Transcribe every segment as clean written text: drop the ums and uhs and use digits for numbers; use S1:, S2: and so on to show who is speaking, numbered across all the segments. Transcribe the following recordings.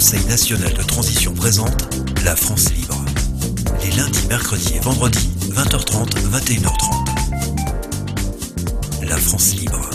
S1: Conseil national de transition présente La France libre. Les lundis, mercredis et vendredis, 20h30, 21h30. La France libre.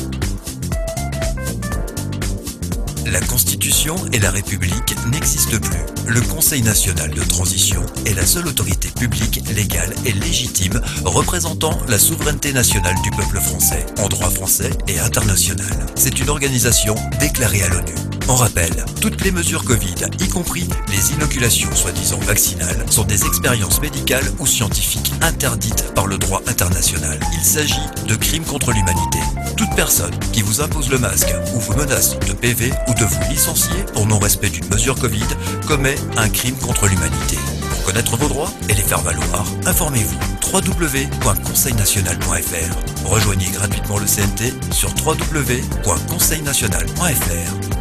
S1: La Constitution et la République n'existent plus. Le Conseil national de transition est la seule autorité publique, légale et légitime représentant la souveraineté nationale du peuple français, en droit français et international. C'est une organisation déclarée à l'ONU. On rappelle, toutes les mesures Covid, y compris les inoculations soi-disant vaccinales, sont des expériences médicales ou scientifiques interdites par le droit international. Il s'agit de crimes contre l'humanité. Toute personne qui vous impose le masque ou vous menace de PV ou de vous licencier pour non-respect d'une mesure Covid commet un crime contre l'humanité. Pour connaître vos droits et les faire valoir, informez-vous www.conseilnational.fr. Rejoignez gratuitement le CNT sur www.conseilnational.fr.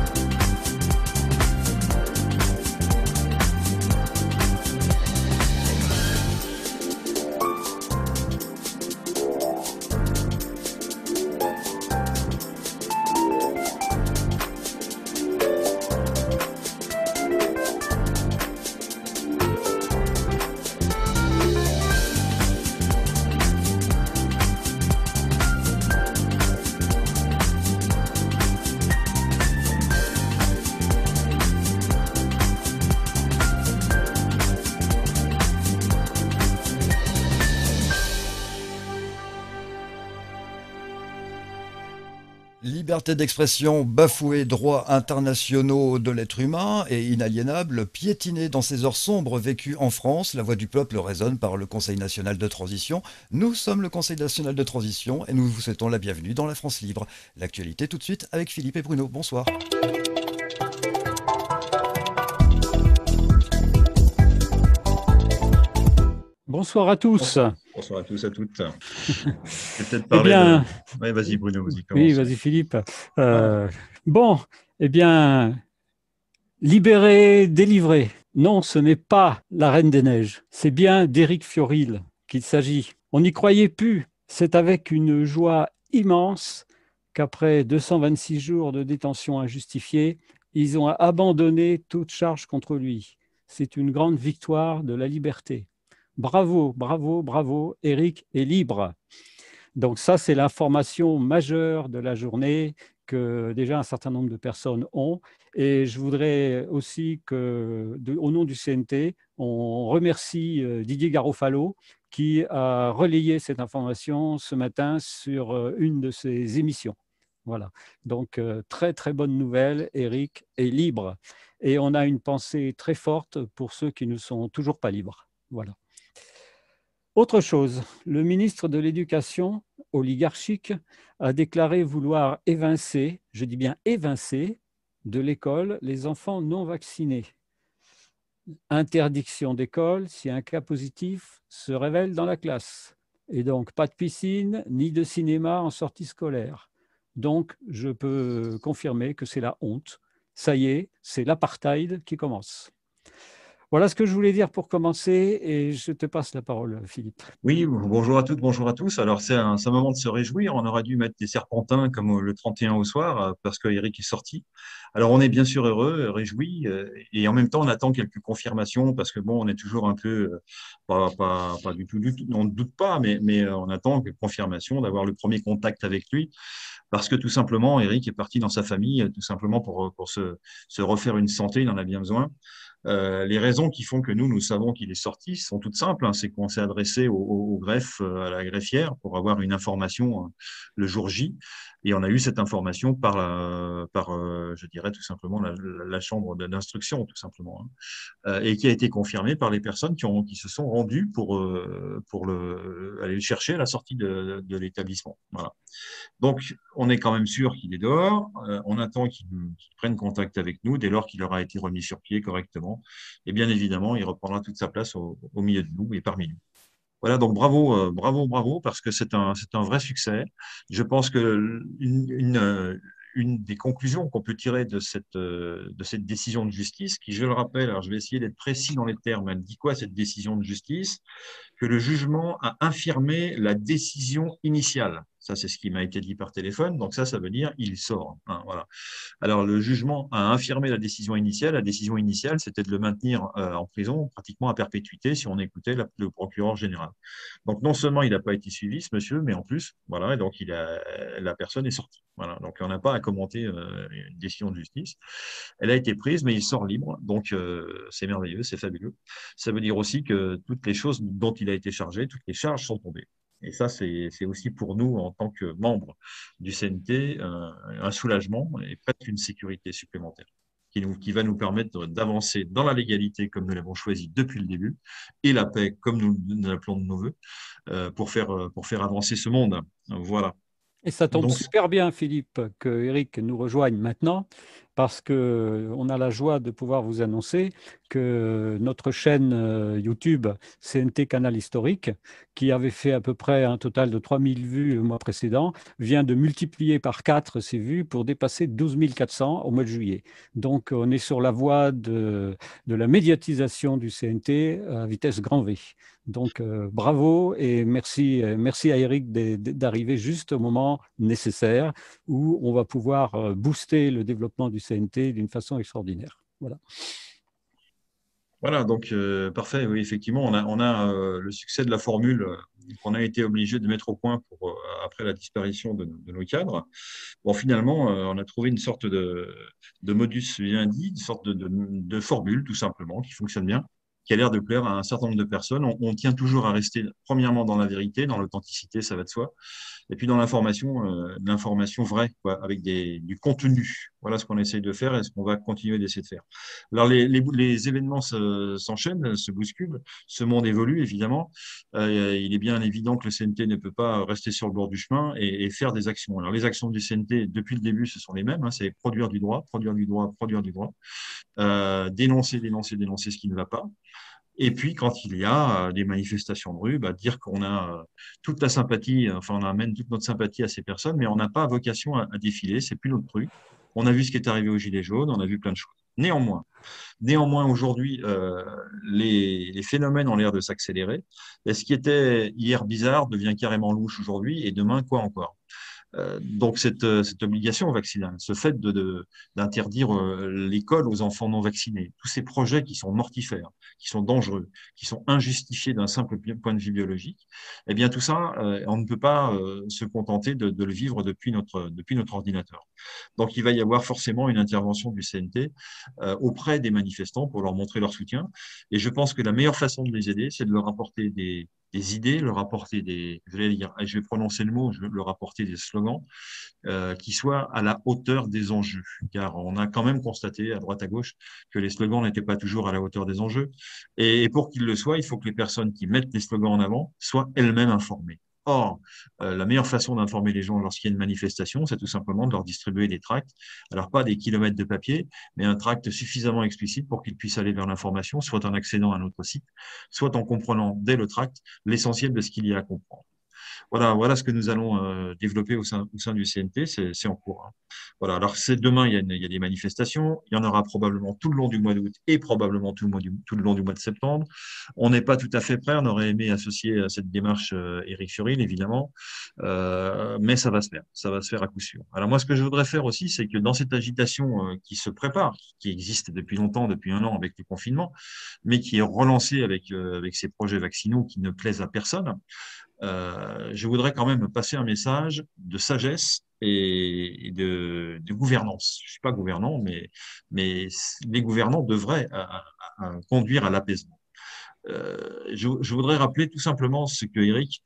S2: Liberté d'expression bafouée, droits internationaux de l'être humain et inaliénable, piétinée dans ces heures sombres vécues en France, la voix du peuple résonne par le Conseil national de transition. Nous sommes le Conseil national de transition et nous vous souhaitons la bienvenue dans la France libre. L'actualité tout de suite avec Philippe et Bruno. Bonsoir.
S3: Bonsoir à tous.
S4: Bonsoir à tous, à toutes. Je vais peut-être
S3: Eh
S4: parler
S3: bien,
S4: Oui, vas-y Bruno, vas-y, commence.
S3: oui, vas-y Philippe. Bon, eh bien, libérer, délivrer. Non, ce n'est pas la Reine des Neiges. C'est bien d'Éric Fiorile qu'il s'agit. On n'y croyait plus. C'est avec une joie immense qu'après 226 jours de détention injustifiée, ils ont abandonné toute charge contre lui. C'est une grande victoire de la liberté. Bravo, bravo, bravo, Éric est libre. Donc ça, c'est l'information majeure de la journée que déjà un certain nombre de personnes ont. Et je voudrais aussi que, au nom du CNT, on remercie Didier Garofalo qui a relayé cette information ce matin sur une de ses émissions. Voilà. Donc, très, très bonne nouvelle, Éric est libre. Et on a une pensée très forte pour ceux qui ne sont toujours pas libres. Voilà. Autre chose, le ministre de l'Éducation, oligarchique, a déclaré vouloir évincer, je dis bien évincer, de l'école les enfants non vaccinés. Interdiction d'école si un cas positif se révèle dans la classe. Et donc, pas de piscine ni de cinéma en sortie scolaire. Donc, je peux confirmer que c'est la honte. Ça y est, c'est l'apartheid qui commence. Voilà ce que je voulais dire pour commencer et je te passe la parole, Philippe.
S4: Oui, bonjour à toutes, bonjour à tous. Alors, c'est un moment de se réjouir. On aurait dû mettre des serpentins comme le 31 au soir parce que Eric est sorti. Alors, on est bien sûr heureux, réjouis et en même temps, on attend quelques confirmations parce que bon, on est toujours un peu, pas du tout, on ne doute pas, mais on attend quelques confirmations d'avoir le premier contact avec lui parce que tout simplement, Eric est parti dans sa famille, tout simplement pour se refaire une santé, il en a bien besoin. Les raisons qui font que nous savons qu'il est sorti sont toutes simples, hein. C'est qu'on s'est adressé au greffe, à la greffière, pour avoir une information le jour J. Et on a eu cette information je dirais tout simplement, la chambre d'instruction, tout simplement, hein. Et qui a été confirmée par les personnes qui se sont rendues pour aller le chercher à la sortie de l'établissement. Voilà. Donc, on est quand même sûr qu'il est dehors. On attend qu'il prenne contact avec nous dès lors qu'il aura été remis sur pied correctement. Et bien évidemment, il reprendra toute sa place au milieu de nous et parmi nous. Voilà, donc bravo, bravo, bravo, parce que c'est un vrai succès. Je pense que une des conclusions qu'on peut tirer de cette décision de justice, qui, je le rappelle, alors je vais essayer d'être précis dans les termes, elle dit quoi cette décision de justice? Que le jugement a infirmé la décision initiale. Ça, c'est ce qui m'a été dit par téléphone. Donc ça veut dire il sort. Hein, voilà. Alors, le jugement a infirmé la décision initiale. La décision initiale, c'était de le maintenir en prison pratiquement à perpétuité si on écoutait le procureur général. Donc, non seulement il n'a pas été suivi, ce monsieur, mais en plus, voilà, et donc la personne est sortie. Voilà. Donc, on n'a pas à commenter une décision de justice. Elle a été prise, mais il sort libre. Donc, c'est merveilleux, c'est fabuleux. Ça veut dire aussi que toutes les choses dont il a été chargé, toutes les charges sont tombées. Et ça, c'est aussi pour nous, en tant que membres du CNT, un soulagement et presque une sécurité supplémentaire qui va nous permettre d'avancer dans la légalité comme nous l'avons choisi depuis le début et la paix comme nous l'appelons de nos voeux pour faire avancer ce monde. Voilà.
S3: Et ça tombe
S4: Donc,
S3: super bien, Philippe, que Eric nous rejoigne maintenant, parce qu'on a la joie de pouvoir vous annoncer que notre chaîne YouTube CNT Canal Historique, qui avait fait à peu près un total de 3000 vues le mois précédent, vient de multiplier par 4 ses vues pour dépasser 12 400 au mois de juillet. Donc, on est sur la voie de la médiatisation du CNT à vitesse grand V. Donc, bravo et merci à Eric d'arriver juste au moment nécessaire où on va pouvoir booster le développement du CNT d'une façon extraordinaire. Voilà.
S4: Voilà, donc parfait. Oui, effectivement, on a le succès de la formule qu'on a été obligé de mettre au point après la disparition de nos cadres. Bon, finalement, on a trouvé une sorte de modus vivendi, une sorte de formule, tout simplement, qui fonctionne bien, qui a l'air de plaire à un certain nombre de personnes. On tient toujours à rester, premièrement, dans la vérité, dans l'authenticité, ça va de soi. Et puis dans l'information vraie, quoi, avec du contenu. Voilà ce qu'on essaye de faire et ce qu'on va continuer d'essayer de faire. Alors les événements s'enchaînent, se bousculent, ce monde évolue évidemment. Il est bien évident que le CNT ne peut pas rester sur le bord du chemin et faire des actions. Alors les actions du CNT depuis le début, ce sont les mêmes, hein, c'est produire du droit, produire du droit, produire du droit, dénoncer ce qui ne va pas. Et puis, quand il y a des manifestations de rue, dire qu'on a toute la sympathie, enfin, on amène toute notre sympathie à ces personnes, mais on n'a pas vocation à défiler, c'est plus notre truc. On a vu ce qui est arrivé aux Gilets jaunes, on a vu plein de choses. Néanmoins, aujourd'hui, les phénomènes ont l'air de s'accélérer. Et ce qui était hier bizarre devient carrément louche aujourd'hui, et demain, quoi encore? Donc, cette obligation vaccinale, ce fait d'interdire l'école aux enfants non vaccinés, tous ces projets qui sont mortifères, qui sont dangereux, qui sont injustifiés d'un simple point de vue biologique, eh bien, tout ça, on ne peut pas se contenter de le vivre depuis notre ordinateur. Donc, il va y avoir forcément une intervention du CNT auprès des manifestants pour leur montrer leur soutien. Et je pense que la meilleure façon de les aider, c'est de leur apporter des idées, leur apporter je vais prononcer le mot, leur apporter des slogans qui soient à la hauteur des enjeux. Car on a quand même constaté à droite à gauche que les slogans n'étaient pas toujours à la hauteur des enjeux. Et pour qu'ils le soient, il faut que les personnes qui mettent les slogans en avant soient elles-mêmes informées. Or, la meilleure façon d'informer les gens lorsqu'il y a une manifestation, c'est tout simplement de leur distribuer des tracts. Alors, pas des kilomètres de papier, mais un tract suffisamment explicite pour qu'ils puissent aller vers l'information, soit en accédant à notre site, soit en comprenant dès le tract l'essentiel de ce qu'il y a à comprendre. Voilà ce que nous allons développer au sein du CNT, c'est en cours. Hein. Voilà. Alors, c'est demain, il y a des manifestations. Il y en aura probablement tout le long du mois d'août et probablement tout le long du mois de septembre. On n'est pas tout à fait prêt. On aurait aimé associer à cette démarche Éric Fiorile, évidemment. Mais ça va se faire. Ça va se faire à coup sûr. Alors, moi, ce que je voudrais faire aussi, c'est que dans cette agitation qui se prépare, qui existe depuis longtemps, depuis un an avec le confinement, mais qui est relancée avec ces projets vaccinaux qui ne plaisent à personne, je voudrais quand même passer un message de sagesse et de gouvernance. Je ne suis pas gouvernant, mais les gouvernants devraient conduire à l'apaisement. Je voudrais rappeler tout simplement ce que Éric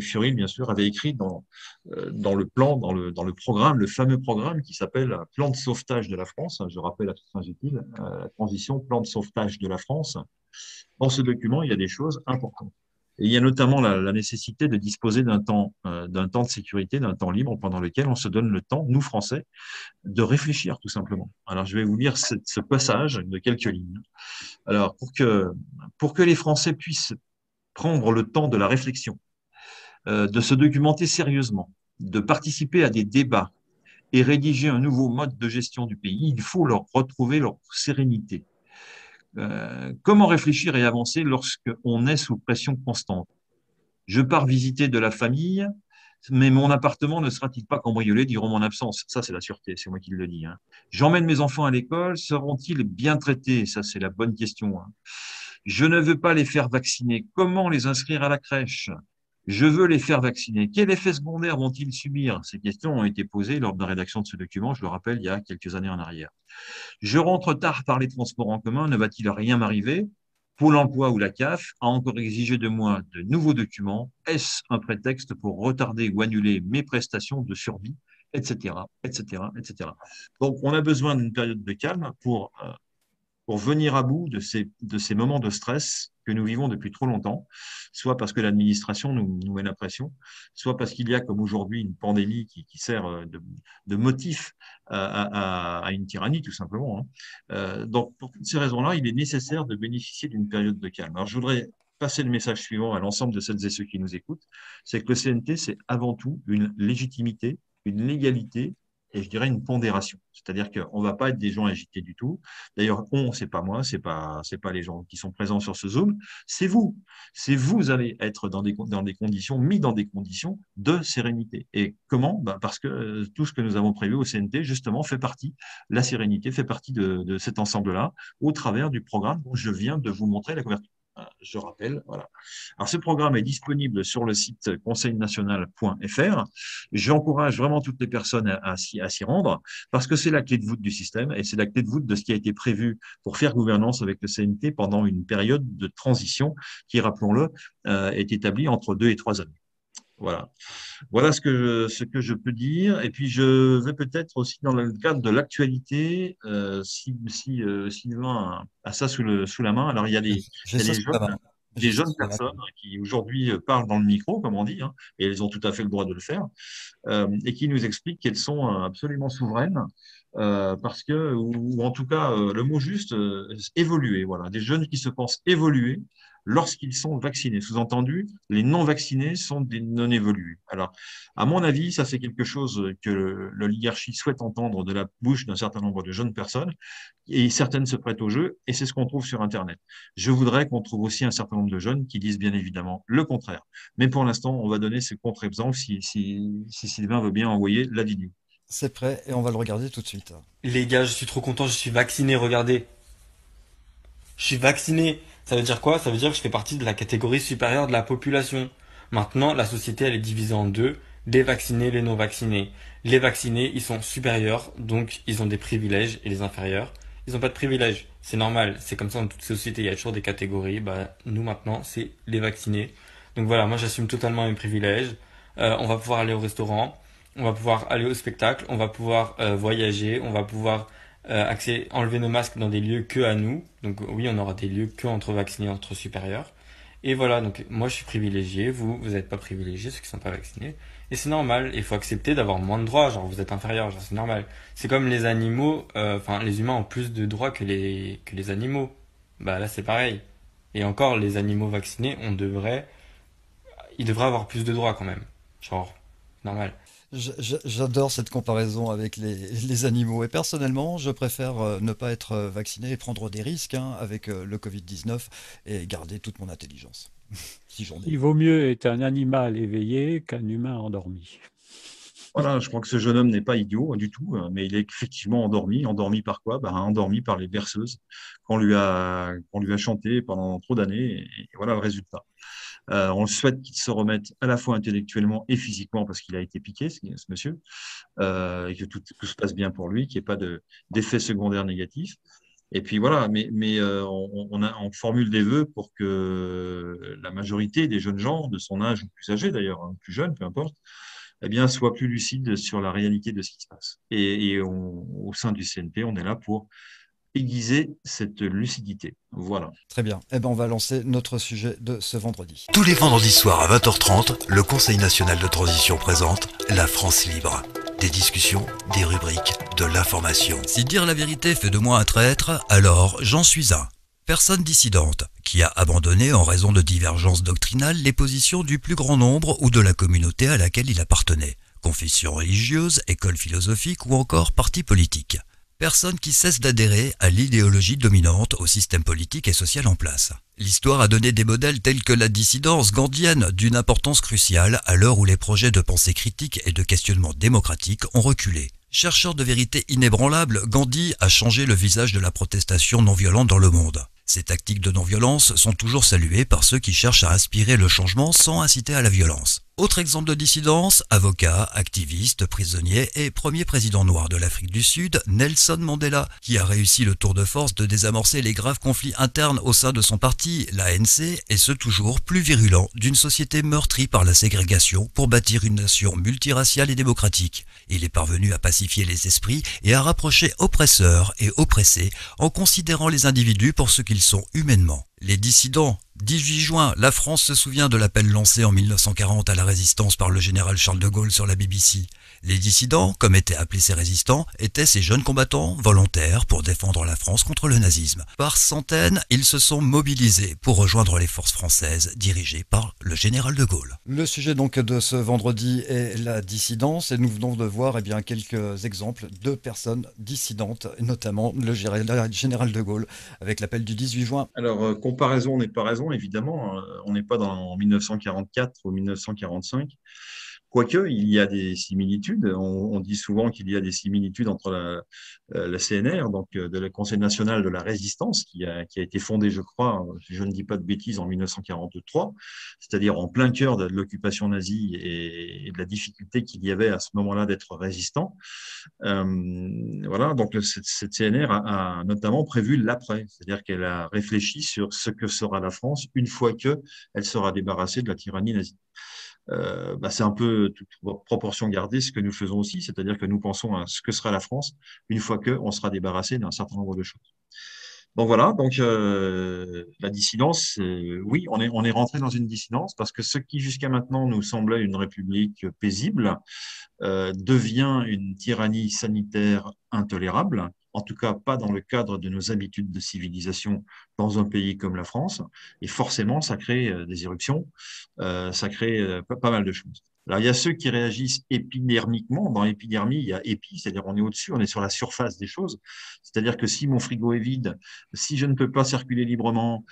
S4: Fiorile, bien sûr, avait écrit dans le plan, dans le programme, le fameux programme qui s'appelle Plan de sauvetage de la France. Je rappelle à toute fin utile, la transition, plan de sauvetage de la France. Dans ce document, il y a des choses importantes. Et il y a notamment la nécessité de disposer d'un temps de sécurité, d'un temps libre pendant lequel on se donne le temps, nous Français, de réfléchir tout simplement. Alors, je vais vous lire ce passage de quelques lignes. Alors, pour que les Français puissent prendre le temps de la réflexion, de se documenter sérieusement, de participer à des débats et rédiger un nouveau mode de gestion du pays, il faut leur retrouver leur sérénité. Comment réfléchir et avancer lorsqu'on est sous pression constante? Je pars visiter de la famille, Mais mon appartement ne sera-t-il pas cambriolé durant mon absence? Ça, c'est la sûreté, c'est moi qui le dis, hein. J'emmène mes enfants à l'école, seront-ils bien traités? Ça, c'est la bonne question, hein. Je ne veux pas les faire vacciner. Comment les inscrire à la crèche? Je veux les faire vacciner. Quel effet secondaire vont-ils subir? Ces questions ont été posées lors de la rédaction de ce document, je le rappelle, il y a quelques années en arrière. Je rentre tard par les transports en commun, ne va-t-il rien m'arriver? Pôle emploi ou la CAF a encore exigé de moi de nouveaux documents. Est-ce un prétexte pour retarder ou annuler mes prestations de survie, etc., etc., etc. Donc, on a besoin d'une période de calme pour venir à bout de ces moments de stress que nous vivons depuis trop longtemps, soit parce que l'administration nous met la pression, soit parce qu'il y a, comme aujourd'hui, une pandémie qui sert de motif à une tyrannie, tout simplement, hein. Donc, pour toutes ces raisons-là, il est nécessaire de bénéficier d'une période de calme. Alors, je voudrais passer le message suivant à l'ensemble de celles et ceux qui nous écoutent, c'est que le CNT, c'est avant tout une légitimité, une légalité, et je dirais une pondération. C'est-à-dire qu'on ne va pas être des gens agités du tout. D'ailleurs, c'est pas moi, c'est pas les gens qui sont présents sur ce Zoom, c'est vous. C'est vous allez être mis dans des conditions de sérénité. Et comment? Parce que tout ce que nous avons prévu au CNT, justement, la sérénité fait partie de cet ensemble-là, au travers du programme dont je viens de vous montrer la couverture. Je rappelle, voilà. Alors, ce programme est disponible sur le site conseilnational.fr. J'encourage vraiment toutes les personnes à s'y rendre parce que c'est la clé de voûte du système et c'est la clé de voûte de ce qui a été prévu pour faire gouvernance avec le CNT pendant une période de transition qui, rappelons-le, est établie entre 2 et 3 années. Voilà. Voilà ce que je peux dire. Et puis, je vais peut-être aussi, dans le cadre de l'actualité, si Sylvain a ça sous la main. Alors, il y a des jeunes personnes qui aujourd'hui parlent dans le micro, comme on dit, hein, et elles ont tout à fait le droit de le faire, et qui nous expliquent qu'elles sont absolument souveraines, parce que, ou en tout cas, le mot juste, évoluer. Voilà. Des jeunes qui se pensent évoluer lorsqu'ils sont vaccinés. Sous-entendu, les non-vaccinés sont des non-évolués. Alors, à mon avis, ça c'est quelque chose que l'oligarchie souhaite entendre de la bouche d'un certain nombre de jeunes personnes, et certaines se prêtent au jeu, et c'est ce qu'on trouve sur Internet. Je voudrais qu'on trouve aussi un certain nombre de jeunes qui disent bien évidemment le contraire. Mais pour l'instant, on va donner ce contre-exemple si Sylvain veut bien envoyer la vidéo.
S2: C'est prêt et on va le regarder tout de suite.
S5: Les gars, je suis trop content, je suis vacciné, regardez. Je suis vacciné. Ça veut dire quoi? Ça veut dire que je fais partie de la catégorie supérieure de la population. Maintenant, la société, elle est divisée en deux. Les vaccinés, les non vaccinés. Les vaccinés, ils sont supérieurs, donc ils ont des privilèges, et les inférieurs, ils n'ont pas de privilèges. C'est normal, c'est comme ça dans toute société, il y a toujours des catégories. Nous maintenant, c'est les vaccinés. Donc voilà, moi j'assume totalement mes privilèges. On va pouvoir aller au restaurant, on va pouvoir aller au spectacle, on va pouvoir voyager, on va pouvoir enlever nos masques dans des lieux que à nous. Donc oui, on aura des lieux que entre vaccinés, entre supérieurs. Et voilà, donc moi je suis privilégié, vous n'êtes pas privilégiés, ceux qui sont pas vaccinés. Et c'est normal, il faut accepter d'avoir moins de droits, genre vous êtes inférieur, genre c'est normal. C'est comme les animaux, les humains ont plus de droits que les animaux. Là c'est pareil. Et encore, les animaux vaccinés, ils devraient avoir plus de droits quand même. Genre, normal.
S2: J'adore cette comparaison avec les animaux et personnellement, je préfère ne pas être vacciné et prendre des risques avec le Covid-19 et garder toute mon intelligence. Si j'en ai.
S3: Il vaut mieux être un animal éveillé qu'un humain endormi.
S4: Voilà, je crois que ce jeune homme n'est pas idiot du tout, mais il est effectivement endormi. Endormi par quoi? Endormi par les berceuses qu'on lui a chantées pendant trop d'années. Et voilà le résultat. On souhaite qu'il se remette à la fois intellectuellement et physiquement parce qu'il a été piqué, ce monsieur, et que tout se passe bien pour lui, qu'il n'y ait pas d'effets secondaires négatifs. Et puis voilà, mais on formule des vœux pour que la majorité des jeunes gens, de son âge ou plus âgés d'ailleurs, plus jeunes, peu importe, eh bien, soient plus lucides sur la réalité de ce qui se passe. Et au sein du CNP, on est là pour aiguiser cette lucidité. Voilà.
S2: Très bien. On va lancer notre sujet de ce vendredi.
S1: Tous les vendredis soirs à 20h30, le Conseil national de transition présente La France libre. Des discussions, des rubriques, de l'information. Si dire la vérité fait de moi un traître, alors j'en suis un. Personne dissidente, qui a abandonné en raison de divergences doctrinales les positions du plus grand nombre ou de la communauté à laquelle il appartenait. Confession religieuse, école philosophique ou encore parti politique. Personne qui cesse d'adhérer à l'idéologie dominante au système politique et social en place. L'histoire a donné des modèles tels que la dissidence gandhienne d'une importance cruciale à l'heure où les projets de pensée critique et de questionnement démocratique ont reculé. Chercheur de vérité inébranlable, Gandhi a changé le visage de la protestation non violente dans le monde. Ces tactiques de non-violence sont toujours saluées par ceux qui cherchent à inspirer le changement sans inciter à la violence. Autre exemple de dissidence, avocat, activiste, prisonnier et premier président noir de l'Afrique du Sud, Nelson Mandela, qui a réussi le tour de force de désamorcer les graves conflits internes au sein de son parti, l'ANC, et ce toujours plus virulent d'une société meurtrie par la ségrégation pour bâtir une nation multiraciale et démocratique. Il est parvenu à pacifier les esprits et à rapprocher oppresseurs et oppressés en considérant les individus pour ce qu'ils sont humainement. Les dissidents. 18 juin, la France se souvient de l'appel lancé en 1940 à la résistance par le général Charles de Gaulle sur la BBC. Les dissidents, comme étaient appelés ces résistants, étaient ces jeunes combattants volontaires pour défendre la France contre le nazisme. Par centaines, ils se sont mobilisés pour rejoindre les forces françaises dirigées par le général de Gaulle.
S2: Le sujet donc de ce vendredi est la dissidence et nous venons de voir quelques exemples de personnes dissidentes, notamment le général de Gaulle avec l'appel du 18 juin.
S4: Alors, comparaison n'est pas raison, évidemment. On n'est pas en 1944 ou 1945. Quoique, il y a des similitudes. On dit souvent qu'il y a des similitudes entre la CNR, donc de le Conseil national de la résistance, qui a été fondé, je crois, si je ne dis pas de bêtises, en 1943, c'est-à-dire en plein cœur de l'occupation nazie et de la difficulté qu'il y avait à ce moment-là d'être résistant. Voilà, donc cette CNR a notamment prévu l'après, c'est-à-dire qu'elle a réfléchi sur ce que sera la France une fois qu'elle sera débarrassée de la tyrannie nazie. C'est un peu, toute proportion gardée, ce que nous faisons aussi, c'est-à-dire que nous pensons à ce que sera la France une fois qu'on sera débarrassé d'un certain nombre de choses. Donc voilà, la dissidence, oui, on est rentré dans une dissidence parce que ce qui jusqu'à maintenant nous semblait une république paisible devient une tyrannie sanitaire intolérable, en tout cas pas dans le cadre de nos habitudes de civilisation dans un pays comme la France, et forcément ça crée des éruptions, ça crée pas mal de choses. Alors, il y a ceux qui réagissent épidermiquement. Dans l'épidermie, il y a épi, c'est-à-dire on est au-dessus, on est sur la surface des choses. C'est-à-dire que si mon frigo est vide, si je ne peux pas circuler librement,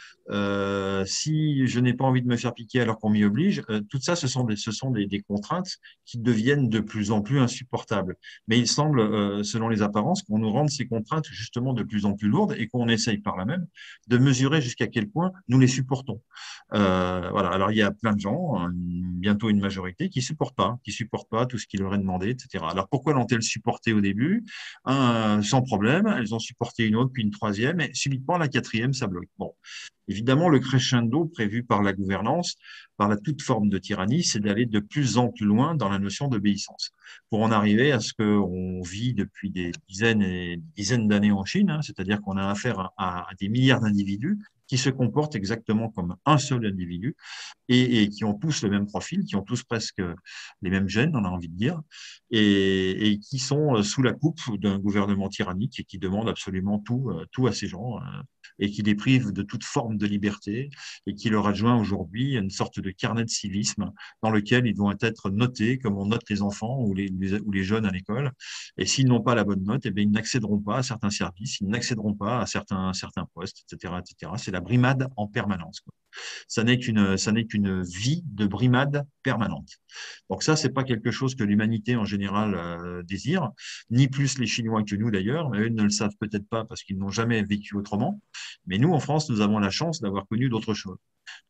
S4: si je n'ai pas envie de me faire piquer alors qu'on m'y oblige, tout ça, ce sont des contraintes qui deviennent de plus en plus insupportables. Mais il semble, selon les apparences, qu'on nous rende ces contraintes justement de plus en plus lourdes et qu'on essaye par là même de mesurer jusqu'à quel point nous les supportons. Voilà. Alors, il y a plein de gens, bientôt une majorité, qui supportent pas tout ce qui leur est demandé, etc. Alors, pourquoi l'ont-elles supporté au début? Sans problème, elles ont supporté une autre, puis une troisième, et subitement, la quatrième, ça bloque. Bon. Évidemment, le crescendo prévu par la gouvernance, par toute forme de tyrannie, c'est d'aller de plus en plus loin dans la notion d'obéissance, pour en arriver à ce qu'on vit depuis des dizaines et des dizaines d'années en Chine, hein, c'est-à-dire qu'on a affaire à des milliards d'individus qui se comportent exactement comme un seul individu et qui ont tous le même profil, qui ont tous presque les mêmes gènes, on a envie de dire, et qui sont sous la coupe d'un gouvernement tyrannique et qui demande absolument tout à ces gens et qui les prive de toute forme de liberté et qui leur adjoint aujourd'hui une sorte de carnet de civisme dans lequel ils vont être notés comme on note les enfants ou les jeunes à l'école. Et s'ils n'ont pas la bonne note, eh bien, ils n'accéderont pas à certains services, ils n'accéderont pas à certains postes, etc., etc. C'est la brimade en permanence, quoi. Ça n'est qu'une vie de brimade permanente. Donc ça, c'est pas quelque chose que l'humanité en général désire, ni plus les Chinois que nous d'ailleurs, mais eux ne le savent peut-être pas parce qu'ils n'ont jamais vécu autrement. Mais nous, en France, nous avons la chance d'avoir connu d'autres choses.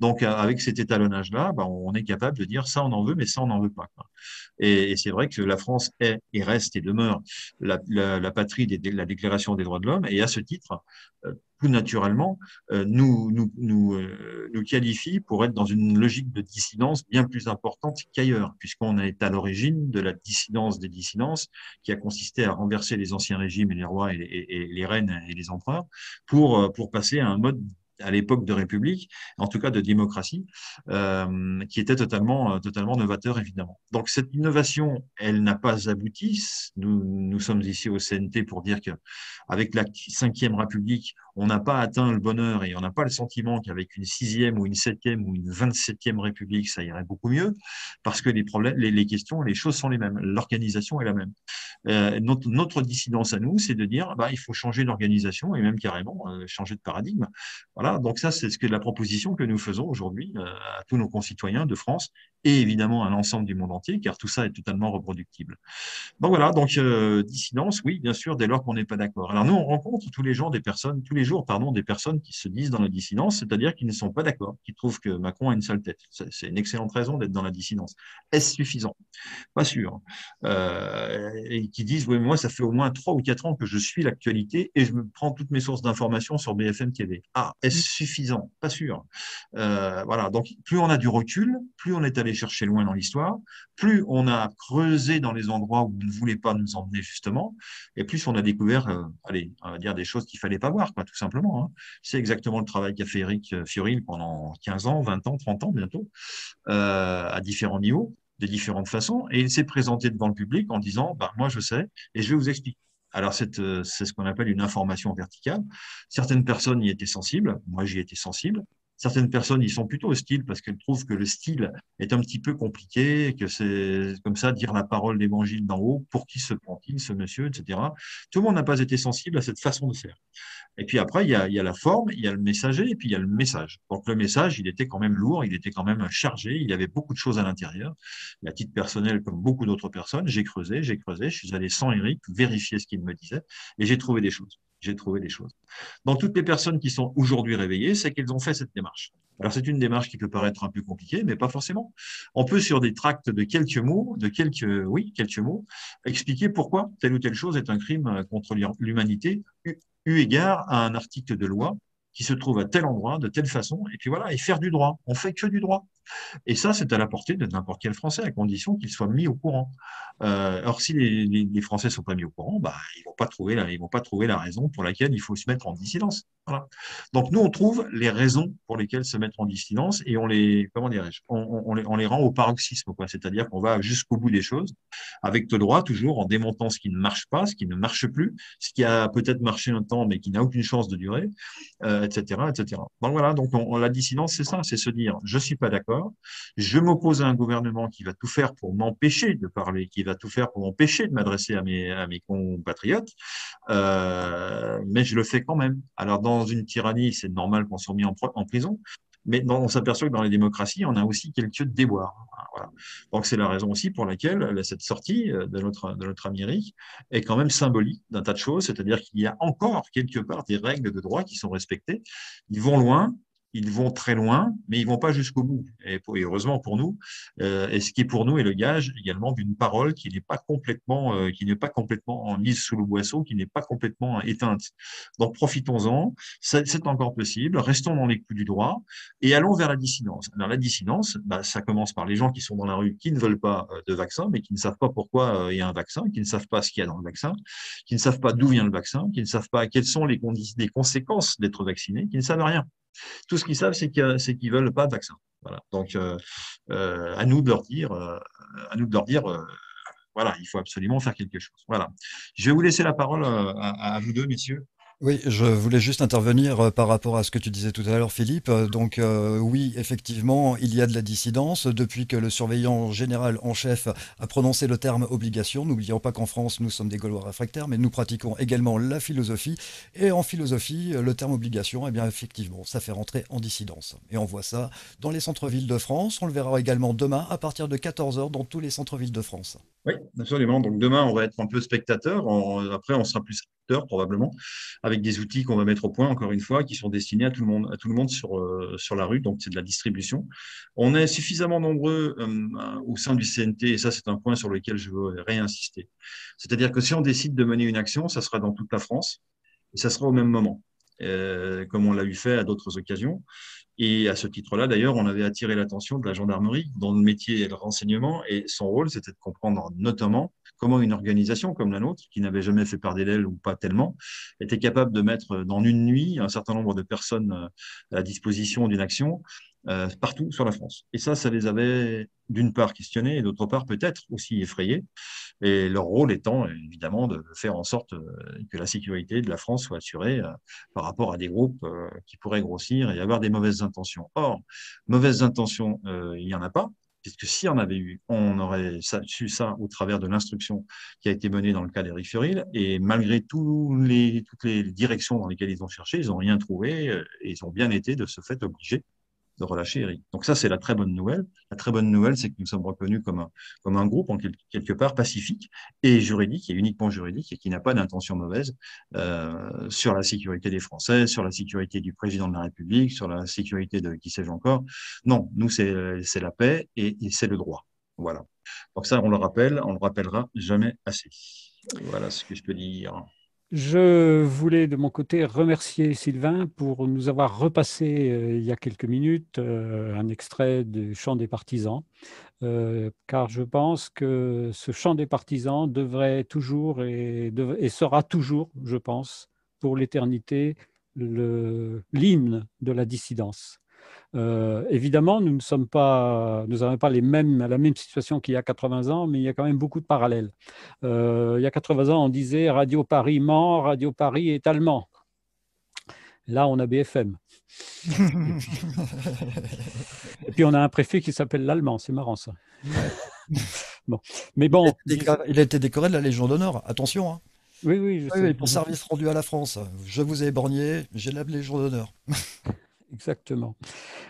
S4: Donc, avec cet étalonnage-là, on est capable de dire ça, on en veut, mais ça, on n'en veut pas, quoi. Et c'est vrai que la France est et reste et demeure la patrie de la Déclaration des droits de l'homme. Et à ce titre, tout naturellement, nous qualifie pour être dans une logique de dissidence bien plus importante qu'ailleurs, puisqu'on est à l'origine de la dissidence des dissidences qui a consisté à renverser les anciens régimes et les rois et les reines et les empereurs pour passer à un mode à l'époque de République, en tout cas de démocratie, qui était totalement novateur, évidemment. Donc, cette innovation, elle n'a pas abouti. Nous sommes ici au CNT pour dire qu'avec la 5e République, on n'a pas atteint le bonheur et on n'a pas le sentiment qu'avec une 6e ou une 7e ou une 27e République, ça irait beaucoup mieux, parce que les problèmes, les questions, les choses sont les mêmes, l'organisation est la même. Notre dissidence à nous, c'est de dire bah, il faut changer l'organisation et même carrément changer de paradigme. Voilà, donc ça, c'est ce que la proposition que nous faisons aujourd'hui à tous nos concitoyens de France et évidemment à l'ensemble du monde entier, car tout ça est totalement reproductible. Donc voilà, donc dissidence, oui, bien sûr, dès lors qu'on n'est pas d'accord. Alors nous, on rencontre tous les jours, pardon, des personnes qui se disent dans la dissidence, c'est-à-dire qui ne sont pas d'accord, qui trouvent que Macron a une sale tête. C'est une excellente raison d'être dans la dissidence. Est-ce suffisant? Pas sûr. Et qui disent, oui, moi, ça fait au moins 3 ou 4 ans que je suis l'actualité et je me prends toutes mes sources d'informations sur BFM TV. Ah, est-ce suffisant? Pas sûr. Voilà, donc plus on a du recul, plus on est allé chercher loin dans l'histoire, plus on a creusé dans les endroits où on ne voulait pas nous emmener justement, et plus on a découvert, allez, on va dire des choses qu'il fallait pas voir, quoi, tout simplement. Hein. C'est exactement le travail qu'a fait Éric Fiorile pendant 15 ans, 20 ans, 30 ans bientôt, à différents niveaux, de différentes façons, et il s'est présenté devant le public en disant, bah, moi je sais, et je vais vous expliquer. Alors, c'est ce qu'on appelle une information verticale. Certaines personnes y étaient sensibles, moi j'y étais sensible. Certaines personnes y sont plutôt hostiles parce qu'elles trouvent que le style est un petit peu compliqué, que c'est comme ça dire la parole d'évangile d'en haut, pour qui se prend-il, ce monsieur, etc. Tout le monde n'a pas été sensible à cette façon de faire. Et puis après, il y a la forme, il y a le messager, et puis il y a le message. Donc le message, il était quand même lourd, il était quand même chargé, il y avait beaucoup de choses à l'intérieur. Et à titre personnel, comme beaucoup d'autres personnes, j'ai creusé, je suis allé sans Éric vérifier ce qu'il me disait, et j'ai trouvé des choses. J'ai trouvé des choses. Donc toutes les personnes qui sont aujourd'hui réveillées, c'est qu'elles ont fait cette démarche. Alors c'est une démarche qui peut paraître un peu compliquée, mais pas forcément. On peut sur des tracts de quelques mots, quelques mots, expliquer pourquoi telle ou telle chose est un crime contre l'humanité, eu égard à un article de loi qui se trouve à tel endroit, de telle façon, et puis voilà, et faire du droit. On fait que du droit. Et ça, c'est à la portée de n'importe quel Français, à condition qu'il soit mis au courant. Or, si les Français ne sont pas mis au courant, bah, ils vont pas trouver la raison pour laquelle il faut se mettre en dissidence. Voilà. Donc, nous, on trouve les raisons pour lesquelles se mettre en dissidence et on les, comment dirais-je, on les rend au paroxysme, quoi. C'est-à-dire qu'on va jusqu'au bout des choses, avec le droit, toujours en démontant ce qui ne marche pas, ce qui ne marche plus, ce qui a peut-être marché un temps, mais qui n'a aucune chance de durer, etc., etc. Donc, voilà. Donc, la dissidence, c'est ça, c'est se dire, je suis pas d'accord. Je m'oppose à un gouvernement qui va tout faire pour m'empêcher de parler, qui va tout faire pour m'empêcher de m'adresser à mes compatriotes, mais je le fais quand même. Alors, dans une tyrannie, c'est normal qu'on soit mis en prison, mais on s'aperçoit que dans les démocraties, on a aussi quelques déboires. Voilà. Donc, c'est la raison aussi pour laquelle cette sortie de notre ami Eric est quand même symbolique d'un tas de choses, c'est-à-dire qu'il y a encore quelque part des règles de droit qui sont respectées. Ils vont loin, ils vont très loin, mais ils vont pas jusqu'au bout. Et heureusement pour nous, et ce qui pour nous est le gage également d'une parole qui n'est pas complètement mise sous le boisseau, qui n'est pas complètement éteinte. Donc profitons-en, c'est encore possible. Restons dans les coups du droit et allons vers la dissidence. Alors la dissidence, bah, ça commence par les gens qui sont dans la rue, qui ne veulent pas de vaccin, mais qui ne savent pas pourquoi il y a un vaccin, qui ne savent pas ce qu'il y a dans le vaccin, qui ne savent pas d'où vient le vaccin, qui ne savent pas quelles sont les conséquences d'être vacciné, qui ne savent rien. Tout ce qu'ils savent, c'est qu'ils ne veulent pas de vaccin. Voilà. Donc, à nous de leur dire, voilà, il faut absolument faire quelque chose. Voilà. Je vais vous laisser la parole à vous deux, messieurs.
S2: Oui, je voulais juste intervenir par rapport à ce que tu disais tout à l'heure, Philippe. Donc, oui, effectivement, il y a de la dissidence depuis que le surveillant général en chef a prononcé le terme obligation. N'oublions pas qu'en France, nous sommes des Gaulois réfractaires, mais nous pratiquons également la philosophie. Et en philosophie, le terme obligation, eh bien, effectivement, ça fait rentrer en dissidence. Et on voit ça dans les centres-villes de France. On le verra également demain à partir de 14 heures dans tous les centres-villes de France.
S4: Oui, absolument. Donc demain, on va être un peu spectateur. Après, on sera plus acteur probablement, avec des outils qu'on va mettre au point, encore une fois, qui sont destinés à tout le monde sur la rue. Donc, c'est de la distribution. On est suffisamment nombreux au sein du CNT, et ça, c'est un point sur lequel je veux réinsister. C'est-à-dire que si on décide de mener une action, ça sera dans toute la France, et ça sera au même moment, comme on l'a eu fait à d'autres occasions. Et à ce titre-là, d'ailleurs, on avait attiré l'attention de la gendarmerie, dont le métier est le renseignement, et son rôle, c'était de comprendre notamment comment une organisation comme la nôtre, qui n'avait jamais fait part d'elle ou pas tellement, était capable de mettre dans une nuit un certain nombre de personnes à la disposition d'une action partout sur la France. Et ça les avait d'une part questionnés et d'autre part peut-être aussi effrayés. Et leur rôle étant évidemment de faire en sorte que la sécurité de la France soit assurée par rapport à des groupes qui pourraient grossir et avoir des mauvaises intentions. Or, mauvaises intentions, il n'y en a pas, puisque s'il y en avait eu, on aurait su ça au travers de l'instruction qui a été menée dans le cas d'Éric Furil. Et malgré toutes les directions dans lesquelles ils ont cherché, ils n'ont rien trouvé et ils ont bien été de ce fait obligés de relâcher Eric. Donc ça, c'est la très bonne nouvelle. La très bonne nouvelle, c'est que nous sommes reconnus comme un groupe, en quelque part, pacifique et juridique, et uniquement juridique, et qui n'a pas d'intention mauvaise sur la sécurité des Français, sur la sécurité du président de la République, sur la sécurité de qui sais-je encore. Non, nous, c'est la paix et c'est le droit. Voilà. Donc ça, on le rappellera jamais assez. Voilà ce que je peux dire.
S3: Je voulais de mon côté remercier Sylvain pour nous avoir repassé il y a quelques minutes un extrait du Chant des partisans, car je pense que ce Chant des partisans devrait toujours et sera toujours, je pense, pour l'éternité, l'hymne de la dissidence. Évidemment, nous n'avons pas la même situation qu'il y a 80 ans, mais il y a quand même beaucoup de parallèles. Il y a 80 ans, on disait Radio Paris ment, Radio Paris est allemand. Là, on a BFM. Et puis, on a un préfet qui s'appelle l'allemand. C'est marrant, ça. Bon. Mais bon.
S2: Il a été décoré de la Légion d'honneur. Attention. Hein.
S3: Oui, je sais.
S2: Oui, pour service rendu à la France. Je vous ai éborgné, j'ai la Légion d'honneur.
S3: Exactement.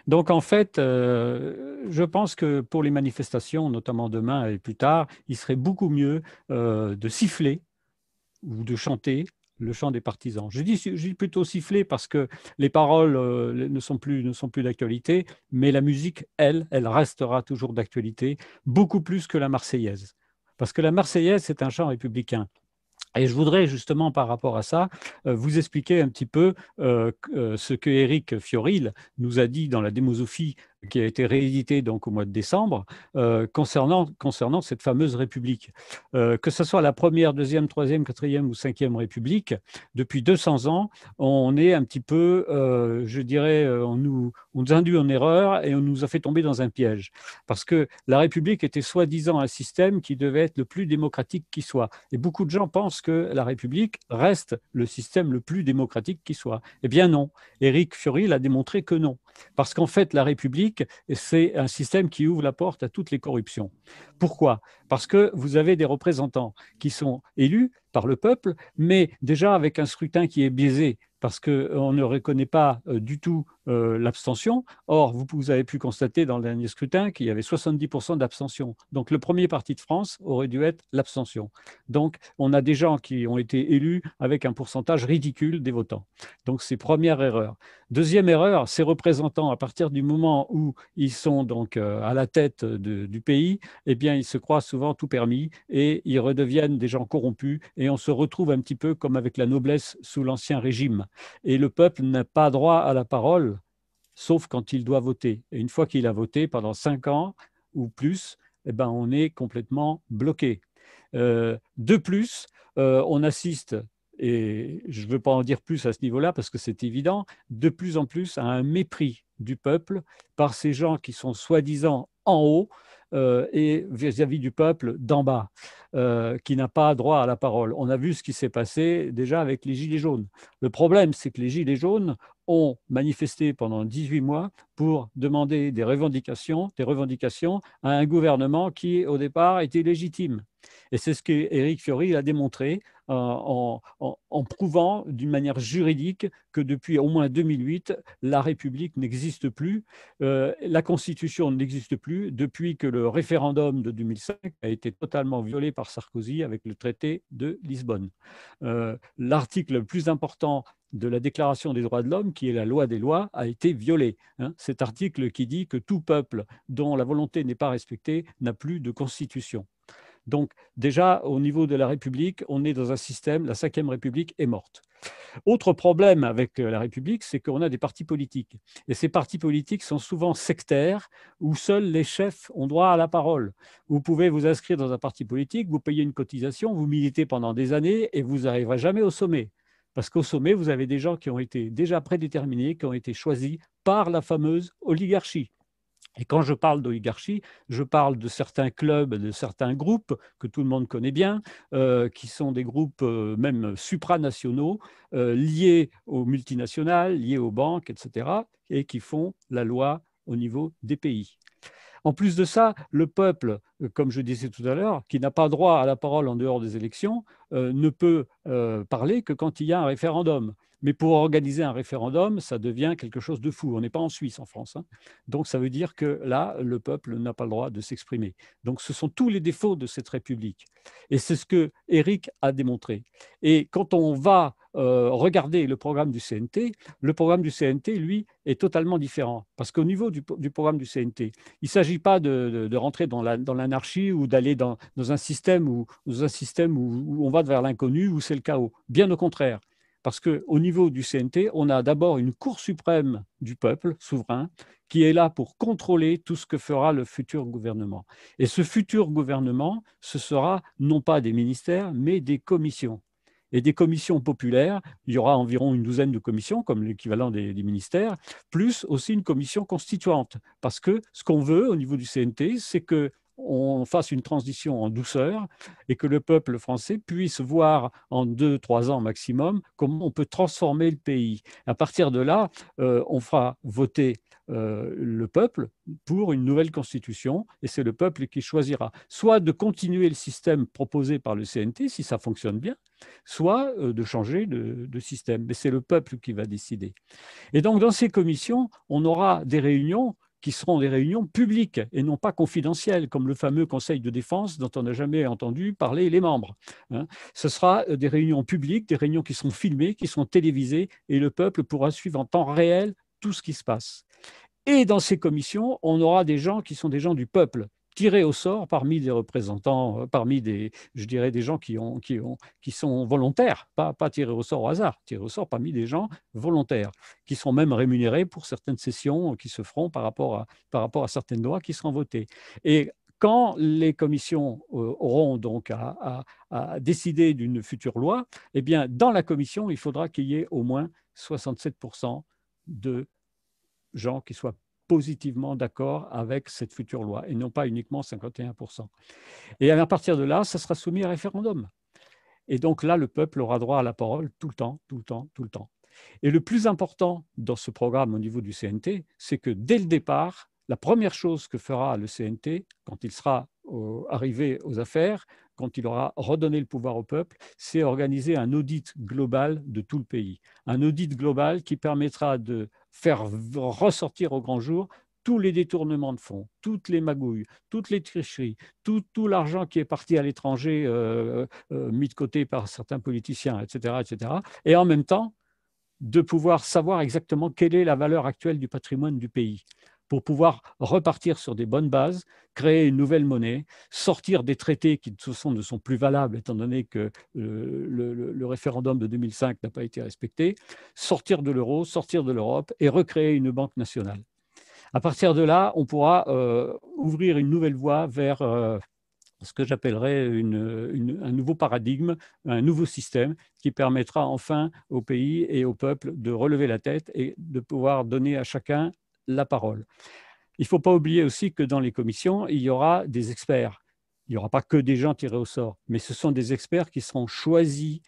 S3: Donc, en fait, je pense que pour les manifestations, notamment demain et plus tard, il serait beaucoup mieux de siffler ou de chanter le chant des partisans. Je dis plutôt siffler parce que les paroles ne sont plus d'actualité, mais la musique, elle restera toujours d'actualité, beaucoup plus que la Marseillaise. Parce que la Marseillaise, c'est un chant républicain. Et je voudrais justement, par rapport à ça, vous expliquer un petit peu ce que Éric Fiorile nous a dit dans la démosophie qui a été rééditée donc au mois de décembre concernant cette fameuse République. Que ce soit la première, deuxième, troisième, quatrième ou cinquième République, depuis 200 ans, on est un petit peu, je dirais, on nous induit en erreur et on nous a fait tomber dans un piège. Parce que la République était soi-disant un système qui devait être le plus démocratique qui soit. Et beaucoup de gens pensent que la République reste le système le plus démocratique qui soit. Eh bien non, Éric Fiorile a démontré que non. Parce qu'en fait, la République, c'est un système qui ouvre la porte à toutes les corruptions. Pourquoi ? Parce que vous avez des représentants qui sont élus par le peuple, mais déjà avec un scrutin qui est biaisé, parce qu'on ne reconnaît pas du tout l'abstention. Or, vous avez pu constater dans le dernier scrutin qu'il y avait 70% d'abstention. Donc, le premier parti de France aurait dû être l'abstention. Donc, on a des gens qui ont été élus avec un pourcentage ridicule des votants. Donc, c'est première erreur. Deuxième erreur, ces représentants, à partir du moment où ils sont donc à la tête du pays, eh bien, ils se croient souvent tout permis et ils redeviennent des gens corrompus et on se retrouve un petit peu comme avec la noblesse sous l'Ancien Régime. Et le peuple n'a pas droit à la parole, sauf quand il doit voter. Et une fois qu'il a voté pendant 5 ans ou plus, eh ben, on est complètement bloqué. De plus, on assiste, et je ne veux pas en dire plus à ce niveau-là parce que c'est évident, de plus en plus à un mépris du peuple par ces gens qui sont soi-disant en haut et vis-à-vis du peuple d'en bas, qui n'a pas droit à la parole. On a vu ce qui s'est passé déjà avec les Gilets jaunes. Le problème, c'est que les Gilets jaunes ont manifesté pendant 18 mois pour demander des revendications à un gouvernement qui, au départ, était légitime. Et c'est ce qu'Éric Fiorile a démontré en prouvant d'une manière juridique que depuis au moins 2008, la République n'existe plus, la Constitution n'existe plus depuis que le référendum de 2005 a été totalement violé par Sarkozy avec le traité de Lisbonne. L'article le plus important de la Déclaration des droits de l'homme, qui est la loi des lois, a été violé. Cet article qui dit que tout peuple dont la volonté n'est pas respectée n'a plus de constitution. Donc déjà, au niveau de la République, on est dans un système, la Ve République est morte. Autre problème avec la République, c'est qu'on a des partis politiques. Et ces partis politiques sont souvent sectaires, où seuls les chefs ont droit à la parole. Vous pouvez vous inscrire dans un parti politique, vous payez une cotisation, vous militez pendant des années et vous n'arriverez jamais au sommet. Parce qu'au sommet, vous avez des gens qui ont été déjà prédéterminés, qui ont été choisis par la fameuse oligarchie. Et quand je parle d'oligarchie, je parle de certains clubs, de certains groupes que tout le monde connaît bien, qui sont des groupes même supranationaux, liés aux multinationales, liés aux banques, etc., et qui font la loi au niveau des pays. En plus de ça, le peuple, comme je disais tout à l'heure, qui n'a pas droit à la parole en dehors des élections, ne peut parler que quand il y a un référendum. Mais pour organiser un référendum, ça devient quelque chose de fou. On n'est pas en Suisse, en France, hein. Donc ça veut dire que là, le peuple n'a pas le droit de s'exprimer. Donc ce sont tous les défauts de cette République. Et c'est ce que Éric a démontré. Et quand on va regarder le programme du CNT, le programme du CNT, lui, est totalement différent. Parce qu'au niveau du programme du CNT, il ne s'agit pas de rentrer dans l'anarchie ou d'aller dans un système, où on va vers l'inconnu, où c'est le chaos. Bien au contraire. Parce qu'au niveau du CNT, on a d'abord une Cour suprême du peuple souverain qui est là pour contrôler tout ce que fera le futur gouvernement. Et ce futur gouvernement, ce sera non pas des ministères, mais des commissions. Et des commissions populaires, il y aura environ une douzaine de commissions, comme l'équivalent des ministères, plus aussi une commission constituante. Parce que ce qu'on veut au niveau du CNT, c'est que on fasse une transition en douceur et que le peuple français puisse voir en 2-3 ans maximum comment on peut transformer le pays. À partir de là, on fera voter le peuple pour une nouvelle constitution et c'est le peuple qui choisira soit de continuer le système proposé par le CNT si ça fonctionne bien, soit de changer de système. Mais c'est le peuple qui va décider. Et donc dans ces commissions, on aura des réunions qui seront des réunions publiques et non pas confidentielles, comme le fameux Conseil de défense dont on n'a jamais entendu parler les membres. Hein. Ce sera des réunions publiques, des réunions qui seront filmées, qui seront télévisées, et le peuple pourra suivre en temps réel tout ce qui se passe. Et dans ces commissions, on aura des gens qui sont des gens du peuple, tirés au sort parmi des représentants, parmi des, je dirais, des gens qui sont volontaires, pas tirés au sort au hasard, tirés au sort parmi des gens volontaires, qui sont même rémunérés pour certaines sessions qui se feront par rapport à certaines lois qui seront votées. Et quand les commissions auront donc à décider d'une future loi, eh bien, dans la commission, il faudra qu'il y ait au moins 67% de gens qui soient positivement d'accord avec cette future loi et non pas uniquement 51%. Et à partir de là, ça sera soumis à référendum. Et donc là, le peuple aura droit à la parole tout le temps, tout le temps, tout le temps. Et le plus important dans ce programme au niveau du CNT, c'est que dès le départ, la première chose que fera le CNT, quand il sera arrivé aux affaires, quand il aura redonné le pouvoir au peuple, c'est organiser un audit global de tout le pays. Un audit global qui permettra de faire ressortir au grand jour tous les détournements de fonds, toutes les magouilles, toutes les tricheries, tout l'argent qui est parti à l'étranger, mis de côté par certains politiciens, etc., etc. Et en même temps, de pouvoir savoir exactement quelle est la valeur actuelle du patrimoine du pays, pour pouvoir repartir sur des bonnes bases, créer une nouvelle monnaie, sortir des traités qui de toute façon ne sont plus valables étant donné que le référendum de 2005 n'a pas été respecté, sortir de l'euro, sortir de l'Europe et recréer une banque nationale. À partir de là, on pourra ouvrir une nouvelle voie vers ce que j'appellerais un nouveau paradigme, un nouveau système qui permettra enfin au pays et au peuple de relever la tête et de pouvoir donner à chacun la parole. Il ne faut pas oublier aussi que dans les commissions, il y aura des experts. Il n'y aura pas que des gens tirés au sort, mais ce sont des experts qui seront choisis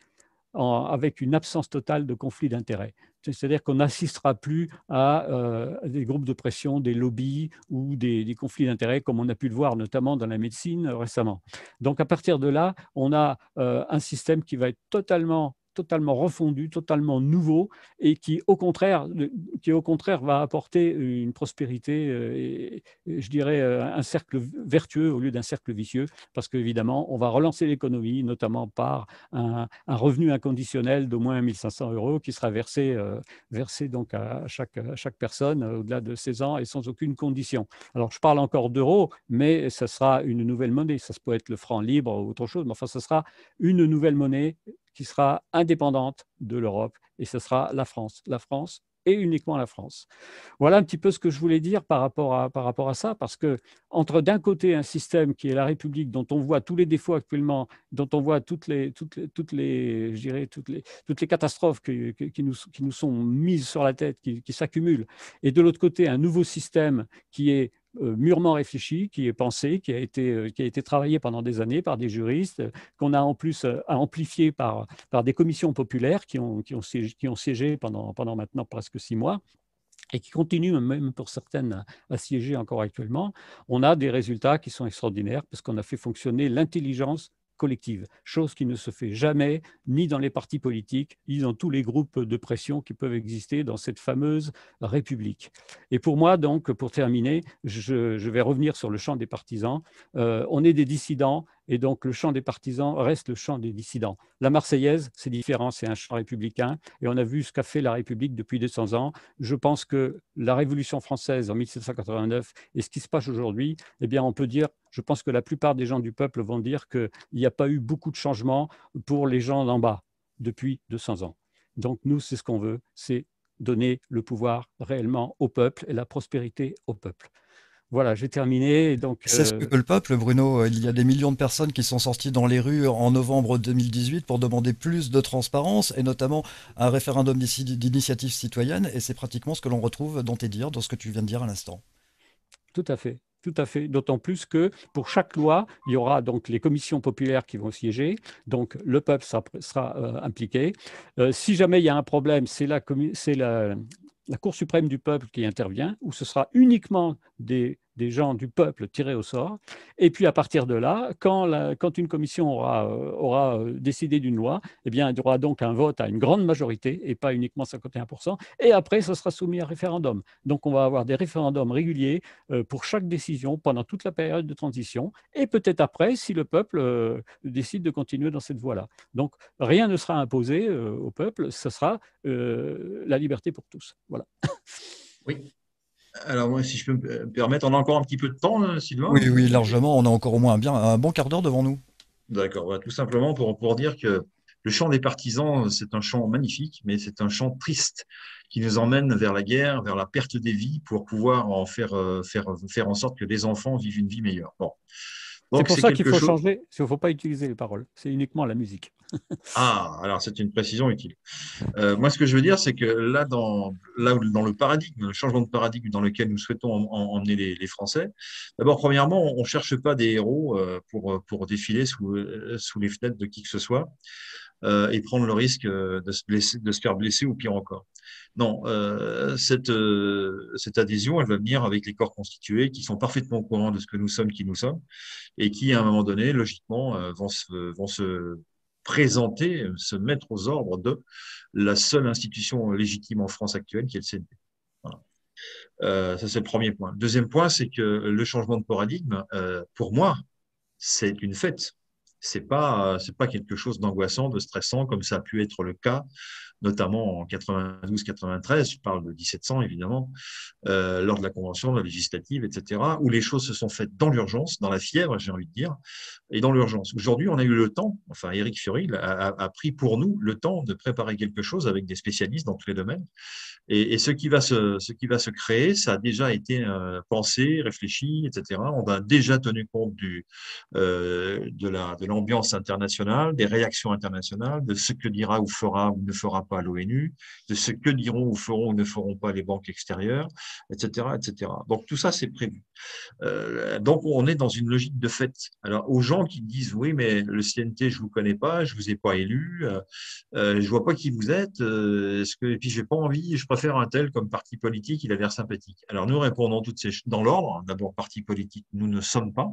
S3: avec une absence totale de conflit d'intérêts. C'est-à-dire qu'on n'assistera plus à des groupes de pression, des lobbies ou des conflits d'intérêts, comme on a pu le voir notamment dans la médecine récemment. Donc à partir de là, on a un système qui va être totalement totalement refondu, totalement nouveau, et qui, au contraire, va apporter une prospérité, et je dirais un cercle vertueux au lieu d'un cercle vicieux, parce qu'évidemment, on va relancer l'économie, notamment par un revenu inconditionnel d'au moins 1 500 € qui sera versé donc à chaque personne au-delà de 16 ans et sans aucune condition. Alors, je parle encore d'euros, mais ça sera une nouvelle monnaie. Ça peut être le franc libre ou autre chose, mais enfin, ce sera une nouvelle monnaie qui sera indépendante de l'Europe, et ce sera la France. La France et uniquement la France. Voilà un petit peu ce que je voulais dire par rapport à ça, parce que entre d'un côté un système qui est la République, dont on voit tous les défauts actuellement, dont on voit toutes les catastrophes qui nous sont mises sur la tête, qui s'accumulent, et de l'autre côté un nouveau système qui est mûrement réfléchi, qui est pensé, qui a été travaillé pendant des années par des juristes, qu'on a en plus amplifié par des commissions populaires qui ont siégé pendant maintenant presque 6 mois et qui continuent, même pour certaines, à siéger encore actuellement. On a des résultats qui sont extraordinaires parce qu'on a fait fonctionner l'intelligence collective, chose qui ne se fait jamais ni dans les partis politiques, ni dans tous les groupes de pression qui peuvent exister dans cette fameuse République. Et pour moi, donc, pour terminer, je vais revenir sur le champ des partisans. On est des dissidents, et donc le chant des partisans reste le chant des dissidents. La Marseillaise, c'est différent, c'est un chant républicain, et on a vu ce qu'a fait la République depuis 200 ans. Je pense que la Révolution française en 1789 et ce qui se passe aujourd'hui, eh bien, on peut dire, je pense que la plupart des gens du peuple vont dire qu'il n'y a pas eu beaucoup de changements pour les gens d'en bas depuis 200 ans. Donc nous, c'est ce qu'on veut, c'est donner le pouvoir réellement au peuple et la prospérité au peuple. Voilà, j'ai terminé. Donc,
S2: C'est ce que veut le peuple, Bruno. Il y a des millions de personnes qui sont sorties dans les rues en novembre 2018 pour demander plus de transparence et notamment un référendum d'initiative citoyenne. Et c'est pratiquement ce que l'on retrouve dans tes dires, dans ce que tu viens de dire à l'instant.
S3: Tout à fait. Tout à fait. D'autant plus que pour chaque loi, il y aura donc les commissions populaires qui vont siéger. Donc le peuple sera impliqué. Si jamais il y a un problème, c'est la Cour suprême du peuple qui intervient, où ce sera uniquement des gens du peuple tirés au sort. Et puis à partir de là, quand une commission aura décidé d'une loi, eh bien, il y aura donc un vote à une grande majorité et pas uniquement 51%. Et après, ce sera soumis à référendum. Donc on va avoir des référendums réguliers pour chaque décision pendant toute la période de transition. Et peut-être après, si le peuple décide de continuer dans cette voie-là. Donc rien ne sera imposé au peuple, ce sera la liberté pour tous. Voilà.
S4: Oui. Alors, moi, si je peux me permettre, on a encore un petit peu de temps, Sylvain?
S2: Oui, oui, largement. On a encore au moins un bon quart d'heure devant nous.
S4: D'accord. Tout simplement pour dire que le chant des partisans, c'est un chant magnifique, mais c'est un chant triste qui nous emmène vers la guerre, vers la perte des vies pour pouvoir en faire en sorte que les enfants vivent une vie meilleure. Bon.
S3: C'est
S4: Donc,
S3: pour
S4: c'est
S3: ça qu'il
S4: quelque
S3: faut
S4: chose.
S3: changer, il ne faut pas utiliser les paroles, c'est uniquement la musique.
S4: Ah, alors c'est une précision utile. Moi, ce que je veux dire, c'est que là, dans le paradigme, le changement de paradigme dans lequel nous souhaitons emmener les Français, d'abord, premièrement, on ne cherche pas des héros pour défiler sous les fenêtres de qui que ce soit et prendre le risque de se blesser, de se faire blesser ou pire encore. Non, cette adhésion, elle va venir avec les corps constitués qui sont parfaitement au courant de ce que nous sommes, qui nous sommes, et qui, à un moment donné, logiquement, vont se présenter, se mettre aux ordres de la seule institution légitime en France actuelle, qui est le CNP. Voilà. Ça, c'est le premier point. Le deuxième point, c'est que le changement de paradigme, pour moi, c'est une fête. C'est pas quelque chose d'angoissant, de stressant, comme ça a pu être le cas, notamment en 92-93, je parle de 1700 évidemment, lors de la convention, de la législative, etc., où les choses se sont faites dans l'urgence, dans la fièvre, j'ai envie de dire, et dans l'urgence. Aujourd'hui, on a eu le temps, enfin Éric Fiory a pris pour nous le temps de préparer quelque chose avec des spécialistes dans tous les domaines. Et ce qui va se créer, ça a déjà été pensé, réfléchi, etc. On a déjà tenu compte de l'ambiance internationale, des réactions internationales, de ce que dira ou fera ou ne fera pas pas l'ONU, de ce que diront ou feront ou ne feront pas les banques extérieures, etc., etc. Donc tout ça, c'est prévu. Donc on est dans une logique de fait. Alors aux gens qui disent oui, mais le CNT, je vous connais pas, je vous ai pas élu, je vois pas qui vous êtes, et puis j'ai pas envie, je préfère un tel comme parti politique, il a l'air sympathique. Alors nous répondons toutes ces dans l'ordre. D'abord, parti politique, nous ne sommes pas.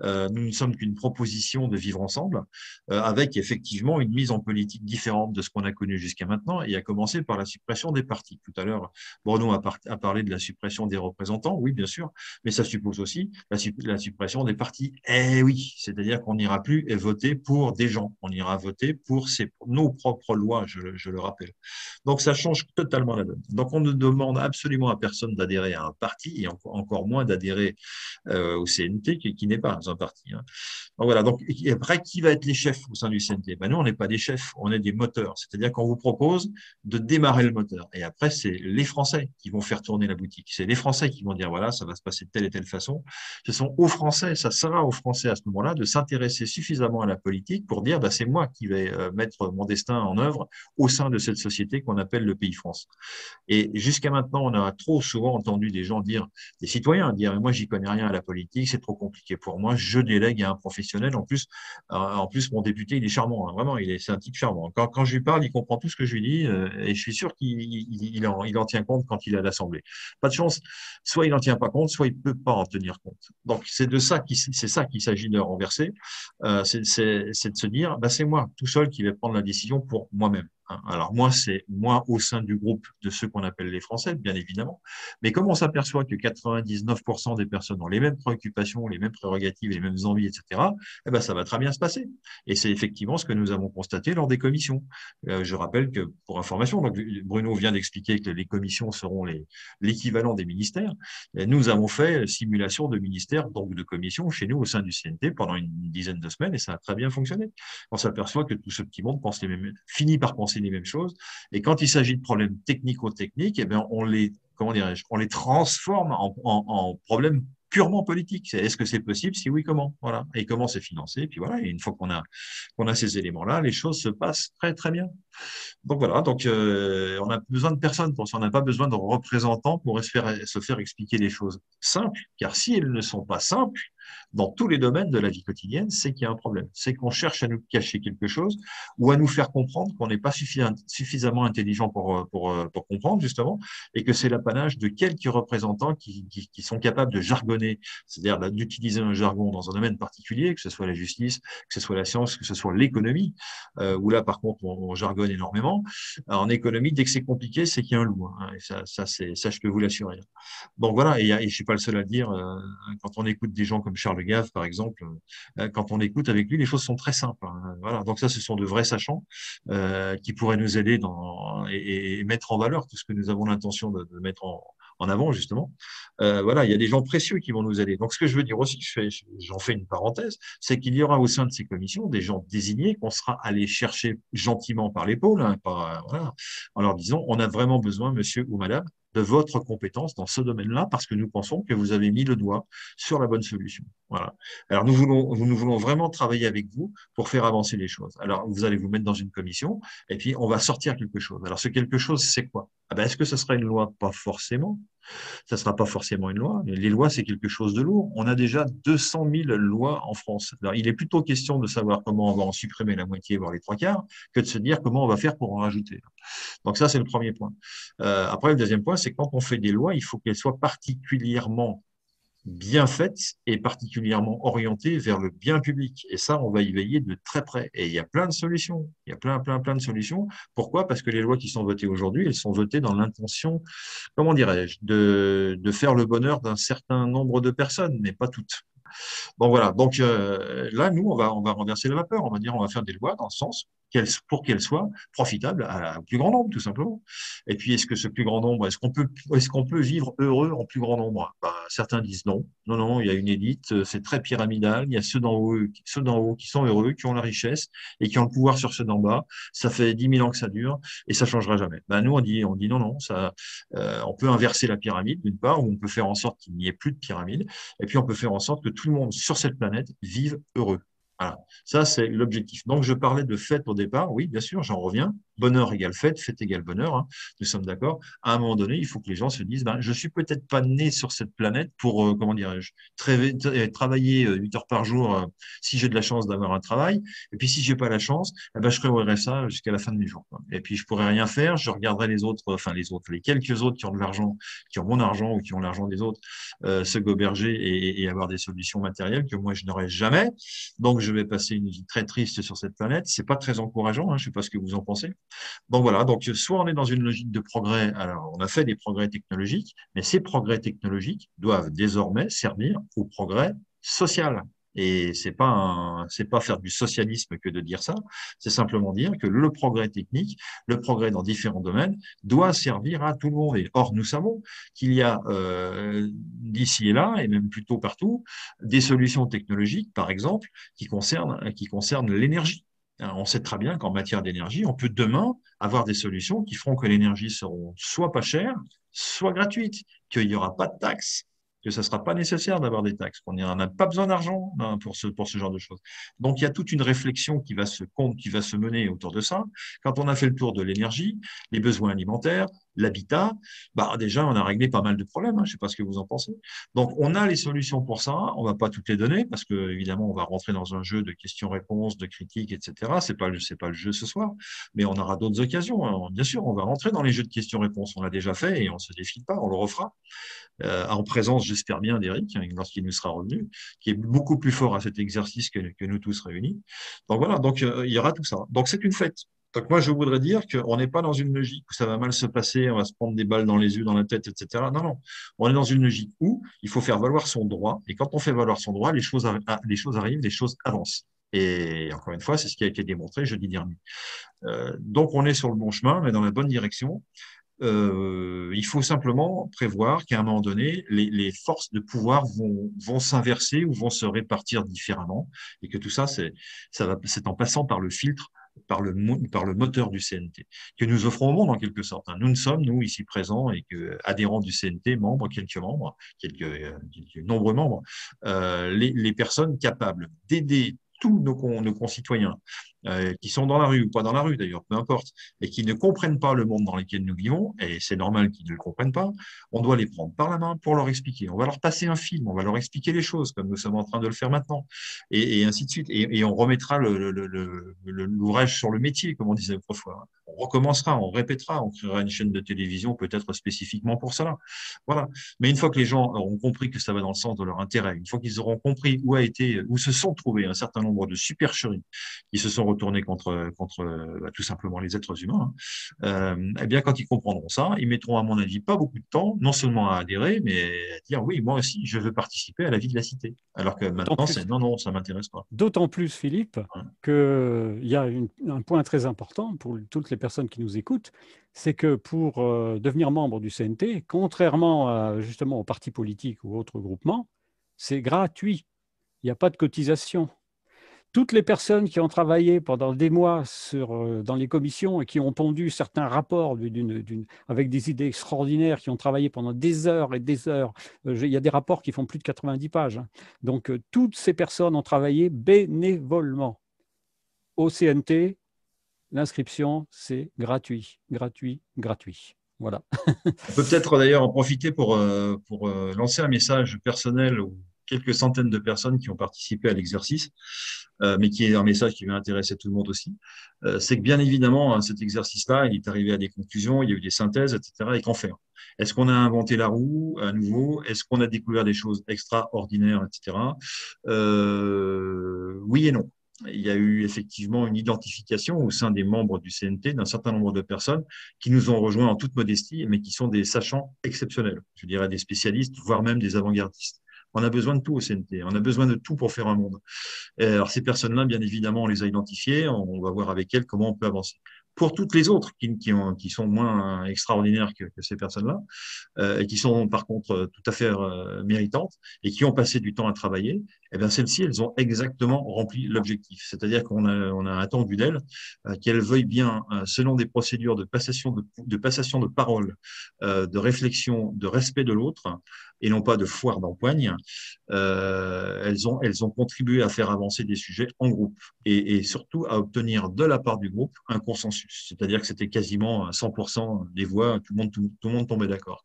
S4: Nous ne sommes qu'une proposition de vivre ensemble, avec effectivement une mise en politique différente de ce qu'on a connu jusqu'à maintenant, et à commencer par la suppression des partis. Tout à l'heure, Bruno a parlé de la suppression des représentants, oui, bien sûr, mais ça suppose aussi la suppression des partis. Eh oui, c'est-à-dire qu'on n'ira plus voter pour des gens, on ira voter pour nos propres lois, je le rappelle. Donc ça change totalement la donne. Donc on ne demande absolument à personne d'adhérer à un parti, et encore moins d'adhérer au CNT, qui n'est pas un parti. Hein. Donc voilà. Donc et après, qui va être les chefs au sein du CNT? Ben, nous, on n'est pas des chefs, on est des moteurs. C'est-à-dire qu'on vous propose de démarrer le moteur. Et après, c'est les Français qui vont faire tourner la boutique. C'est les Français qui vont dire voilà, ça va se passer de telle et telle façon. Ce sont aux Français, ça sera aux Français à ce moment-là de s'intéresser suffisamment à la politique pour dire c'est moi qui vais mettre mon destin en œuvre au sein de cette société qu'on appelle le pays France. Et jusqu'à maintenant, on a trop souvent entendu des gens dire, des citoyens dire moi, j'y connais rien à la politique, c'est trop compliqué pour moi, je délègue à un professionnel. En plus, mon député, il est charmant, hein, vraiment, c'est un type charmant. Quand je lui parle, il comprend tout ce que je lui dis, et je suis sûr qu'il en tient compte quand il est à l'Assemblée. Pas de chance, soit il n'en tient pas compte, soit il ne peut pas en tenir compte. Donc, c'est ça qu'il s'agit de renverser, c'est de se dire, c'est moi tout seul qui vais prendre la décision pour moi-même. Alors moi, c'est moi au sein du groupe de ceux qu'on appelle les Français, bien évidemment. Mais comme on s'aperçoit que 99% des personnes ont les mêmes préoccupations, les mêmes prérogatives, les mêmes envies, etc., ça va très bien se passer. Et c'est effectivement ce que nous avons constaté lors des commissions. Je rappelle que, pour information, donc Bruno vient d'expliquer que les commissions seront l'équivalent des ministères. Et nous avons fait simulation de ministères, donc de commissions, chez nous au sein du CNT pendant une dizaine de semaines, et ça a très bien fonctionné. On s'aperçoit que tout ce petit monde finit par penser les mêmes choses. Et quand il s'agit de problèmes technico-techniques, on les transforme en problèmes purement politiques. Est-ce que c'est possible? Si oui, comment? Voilà. Et comment c'est financé? Et puis voilà. Et une fois qu'on a ces éléments-là, les choses se passent très, très bien. Donc voilà. Donc, on a besoin de personne pour ça. On n'a pas besoin de représentants pour se faire expliquer les choses simples. Car si elles ne sont pas simples, dans tous les domaines de la vie quotidienne, c'est qu'il y a un problème. C'est qu'on cherche à nous cacher quelque chose ou à nous faire comprendre qu'on n'est pas suffisamment intelligent pour comprendre, justement, et que c'est l'apanage de quelques représentants qui sont capables de jargonner, c'est-à-dire d'utiliser un jargon dans un domaine particulier, que ce soit la justice, que ce soit la science, que ce soit l'économie, où là, par contre, on jargonne énormément. Alors, en économie, dès que c'est compliqué, c'est qu'il y a un loup. Hein, et ça, je peux vous l'assurer. Donc voilà, et je ne suis pas le seul à le dire, quand on écoute des gens comme Charles Gave, par exemple, quand on écoute avec lui, les choses sont très simples. Hein. Voilà. Donc ça, ce sont de vrais sachants qui pourraient nous aider et mettre en valeur tout ce que nous avons l'intention de mettre en avant, justement. Voilà, il y a des gens précieux qui vont nous aider. Donc, ce que je veux dire aussi, j'en fais une parenthèse, c'est qu'il y aura au sein de ces commissions des gens désignés qu'on sera allé chercher gentiment par l'épaule, hein, voilà, en leur disant, on a vraiment besoin, monsieur ou madame, de votre compétence dans ce domaine-là, parce que nous pensons que vous avez mis le doigt sur la bonne solution. Voilà. Alors, nous voulons vraiment travailler avec vous pour faire avancer les choses. Alors, vous allez vous mettre dans une commission, et puis on va sortir quelque chose. Alors, ce quelque chose, c'est quoi? Est-ce que ce sera une loi? Pas forcément. Ça ne sera pas forcément une loi. Les lois, c'est quelque chose de lourd. On a déjà 200 000 lois en France. Alors, il est plutôt question de savoir comment on va en supprimer la moitié, voire les trois quarts, que de se dire comment on va faire pour en rajouter. Donc ça, c'est le premier point. Après, le deuxième point, c'est que quand on fait des lois, il faut qu'elles soient particulièrement bien faite et particulièrement orientée vers le bien public. Et ça, on va y veiller de très près. Et il y a plein de solutions. Il y a plein de solutions. Pourquoi? Parce que les lois qui sont votées aujourd'hui, elles sont votées dans l'intention, comment dirais-je, de faire le bonheur d'un certain nombre de personnes, mais pas toutes. Bon, voilà. Donc là, nous, on va renverser la vapeur. On va dire, on va faire des lois dans le sens pour qu'elles soient profitables à un plus grand nombre, tout simplement. Et puis, est-ce que ce plus grand nombre, est-ce qu'on peut vivre heureux en plus grand nombre? Certains disent non. Non, il y a une élite, c'est très pyramidal. Il y a ceux d'en haut qui sont heureux, qui ont la richesse et qui ont le pouvoir sur ceux d'en bas. Ça fait 10 000 ans que ça dure et ça changera jamais. Nous, on dit non, ça, on peut inverser la pyramide, d'une part, ou on peut faire en sorte qu'il n'y ait plus de pyramide. Et puis, on peut faire en sorte que tout le monde sur cette planète vive heureux. Voilà, ça c'est l'objectif. Donc je parlais de fête au départ, oui, bien sûr, j'en reviens. bonheur égale fête, fête égale bonheur, hein, nous sommes d'accord. À un moment donné, il faut que les gens se disent, ben, je suis peut-être pas né sur cette planète pour, comment dirais-je, travailler 8 heures par jour si j'ai de la chance d'avoir un travail. Et puis si j'ai pas la chance, eh ben, je prévoirai ça jusqu'à la fin de mes jours, quoi. Et puis je pourrais rien faire, je regarderai les autres, enfin les quelques autres qui ont de l'argent, qui ont mon argent ou qui ont l'argent des autres, se goberger et avoir des solutions matérielles que moi je n'aurai jamais. Donc je vais passer une vie très triste sur cette planète. C'est pas très encourageant, hein, je sais pas ce que vous en pensez. Donc voilà, donc soit on est dans une logique de progrès, alors on a fait des progrès technologiques, mais ces progrès technologiques doivent désormais servir au progrès social. Et c'est pas faire du socialisme que de dire ça, c'est simplement dire que le progrès technique, le progrès dans différents domaines doit servir à tout le monde. Et or, nous savons qu'il y a d'ici et là, et même plutôt partout, des solutions technologiques, par exemple, qui concernent l'énergie. On sait très bien qu'en matière d'énergie, on peut demain avoir des solutions qui feront que l'énergie seront soit pas chère, soit gratuite, qu'il n'y aura pas de taxes, que ça ne sera pas nécessaire d'avoir des taxes, qu'on n'en a pas besoin d'argent, hein, pour ce genre de choses. Donc, il y a toute une réflexion qui va se mener autour de ça. Quand on a fait le tour de l'énergie, les besoins alimentaires, l'habitat, bah, déjà, on a réglé pas mal de problèmes, hein. Je ne sais pas ce que vous en pensez. Donc, on a les solutions pour ça. On ne va pas toutes les donner parce que, évidemment, on va rentrer dans un jeu de questions-réponses, de critiques, etc. C'est pas le jeu ce soir, mais on aura d'autres occasions, hein. Bien sûr, on va rentrer dans les jeux de questions-réponses. On l'a déjà fait et on ne se défile pas, on le refera. En présence, j'espère bien, d'Éric, hein, lorsqu'il nous sera revenu, qui est beaucoup plus fort à cet exercice que nous tous réunis. Donc voilà, donc il y aura tout ça. Donc c'est une fête. Donc moi, je voudrais dire qu'on n'est pas dans une logique où ça va mal se passer, on va se prendre des balles dans les yeux, dans la tête, etc. Non, non. On est dans une logique où il faut faire valoir son droit. Et quand on fait valoir son droit, les choses arrivent, les choses avancent. Et encore une fois, c'est ce qui a été démontré jeudi dernier. Donc on est sur le bon chemin, mais dans la bonne direction. Il faut simplement prévoir qu'à un moment donné, les forces de pouvoir vont s'inverser ou vont se répartir différemment, et que tout ça, c'est en passant par le filtre, par le moteur du CNT, que nous offrons au monde en quelque sorte, hein. Nous ne sommes, nous, ici présents, et que adhérents du CNT, quelques nombreux membres, les personnes capables d'aider tous nos concitoyens, qui sont dans la rue ou pas dans la rue d'ailleurs, peu importe, et qui ne comprennent pas le monde dans lequel nous vivons, et c'est normal qu'ils ne le comprennent pas, on doit les prendre par la main pour leur expliquer. On va leur passer un film, on va leur expliquer les choses, comme nous sommes en train de le faire maintenant, et ainsi de suite. Et on remettra l'ouvrage sur le métier, comme on disait autrefois. On recommencera, on répétera, on créera une chaîne de télévision peut-être spécifiquement pour cela. Voilà. Mais une fois que les gens auront compris que ça va dans le sens de leur intérêt, une fois qu'ils auront compris où se sont trouvés un certain nombre de supercheries qui se sont retournés contre tout simplement les êtres humains, hein, eh bien, quand ils comprendront ça, ils mettront, à mon avis, pas beaucoup de temps, non seulement à adhérer, mais à dire oui, moi aussi, je veux participer à la vie de la cité. Alors que maintenant, c'est non, non, ça m'intéresse pas.
S3: D'autant plus, Philippe,
S4: Ouais.
S3: qu'il y a un point très important pour toutes les personnes qui nous écoutent, c'est que pour devenir membre du CNT, contrairement justement aux partis politiques ou autres groupements, c'est gratuit. Il n'y a pas de cotisation. Toutes les personnes qui ont travaillé pendant des mois dans les commissions et qui ont pondu certains rapports avec des idées extraordinaires, qui ont travaillé pendant des heures et des heures, il y a des rapports qui font plus de 90 pages, hein. Donc, toutes ces personnes ont travaillé bénévolement. Au CNT, l'inscription, c'est gratuit, gratuit, gratuit. Voilà.
S4: On peut peut-être d'ailleurs en profiter pour lancer un message personnel aux quelques centaines de personnes qui ont participé à l'exercice, mais qui est un message qui va intéresser tout le monde aussi. C'est que bien évidemment, hein, cet exercice-là, il est arrivé à des conclusions, il y a eu des synthèses, etc. Et qu'en faire? Est-ce qu'on a inventé la roue à nouveau? Est-ce qu'on a découvert des choses extraordinaires, etc. Oui et non. Il y a eu effectivement une identification au sein des membres du CNT d'un certain nombre de personnes qui nous ont rejoints en toute modestie, mais qui sont des sachants exceptionnels. Je dirais des spécialistes, voire même des avant-gardistes. On a besoin de tout au CNT. On a besoin de tout pour faire un monde. Alors, ces personnes-là, bien évidemment, on les a identifiées. On va voir avec elles comment on peut avancer. Pour toutes les autres qui sont moins extraordinaires que ces personnes-là, et qui sont par contre tout à fait méritantes et qui ont passé du temps à travailler, eh bien celles-ci, elles ont exactement rempli l'objectif. C'est-à-dire on a attendu d'elles qu'elles veuillent bien, selon des procédures de passation de parole, de réflexion, de respect de l'autre, et non pas de foire d'empoigne, elles ont contribué à faire avancer des sujets en groupe et surtout à obtenir de la part du groupe un consensus. C'est-à-dire que c'était quasiment 100% des voix, tout le monde tombait d'accord.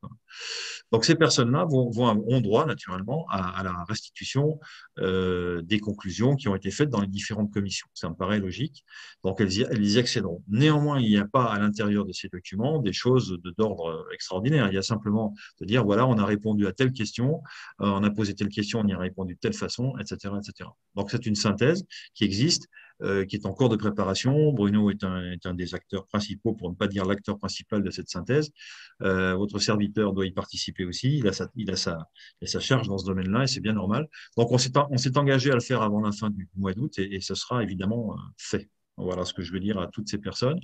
S4: Donc ces personnes-là ont droit naturellement à la restitution des conclusions qui ont été faites dans les différentes commissions. Ça me paraît logique. Donc elles y accéderont. Néanmoins, il n'y a pas à l'intérieur de ces documents des choses d'ordre extraordinaire. Il y a simplement de dire, voilà, on a répondu à telle question, on a posé telle question, on y a répondu de telle façon, etc., etc. Donc c'est une synthèse qui existe, qui est en cours de préparation. Bruno est un des acteurs principaux, pour ne pas dire l'acteur principal de cette synthèse. Votre serviteur doit y participer aussi. Il a sa charge dans ce domaine-là et c'est bien normal. Donc on s'est engagé à le faire avant la fin du mois d'août et ce sera évidemment fait. Voilà ce que je veux dire à toutes ces personnes.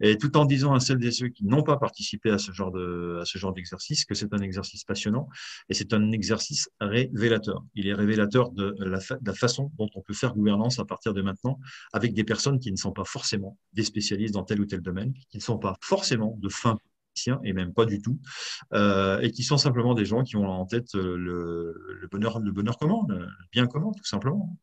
S4: Et tout en disant à celles et ceux qui n'ont pas participé à ce genre d'exercice que c'est un exercice passionnant et c'est un exercice révélateur. Il est révélateur de la façon dont on peut faire gouvernance à partir de maintenant avec des personnes qui ne sont pas forcément des spécialistes dans tel ou tel domaine, qui ne sont pas forcément de fins et même pas du tout, et qui sont simplement des gens qui ont en tête le bonheur commun, le bien commun, tout simplement.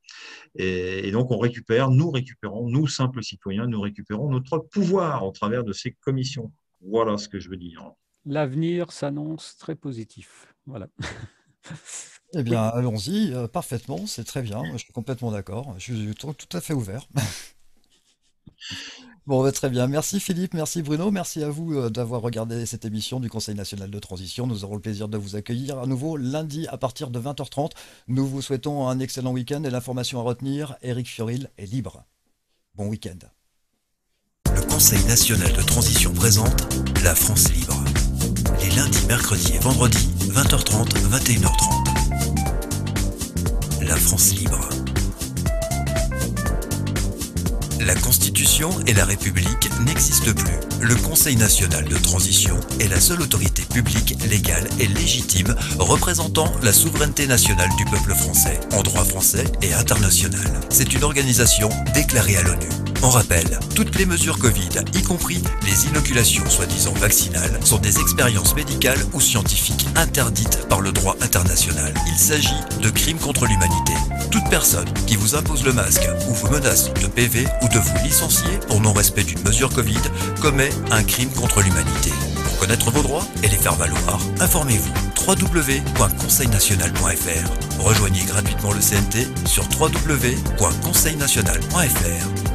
S4: Et donc, nous récupérons, nous, simples citoyens, nous récupérons notre pouvoir au travers de ces commissions. Voilà ce que je veux dire.
S3: L'avenir s'annonce très positif. Voilà.
S2: Eh bien, allons-y, parfaitement, c'est très bien, je suis complètement d'accord, je suis tout à fait ouvert. Bon, bah, très bien. Merci Philippe, merci Bruno, merci à vous d'avoir regardé cette émission du Conseil national de transition. Nous aurons le plaisir de vous accueillir à nouveau lundi à partir de 20h30. Nous vous souhaitons un excellent week-end et l'information à retenir, Éric Fioril est libre. Bon week-end.
S1: Le Conseil national de transition présente La France libre. Les lundis, mercredis et vendredis, 20h30, 21h30. La France libre. La Constitution et la République n'existent plus. Le Conseil national de transition est la seule autorité publique, légale et légitime représentant la souveraineté nationale du peuple français, en droit français et international. C'est une organisation déclarée à l'ONU. On rappelle, toutes les mesures Covid, y compris les inoculations soi-disant vaccinales, sont des expériences médicales ou scientifiques interdites par le droit international. Il s'agit de crimes contre l'humanité. Toute personne qui vous impose le masque ou vous menace de PV ou de vous licencier pour non-respect d'une mesure Covid commet un crime contre l'humanité. Pour connaître vos droits et les faire valoir, informez-vous www.conseilnational.fr. Rejoignez gratuitement le CNT sur www.conseilnational.fr.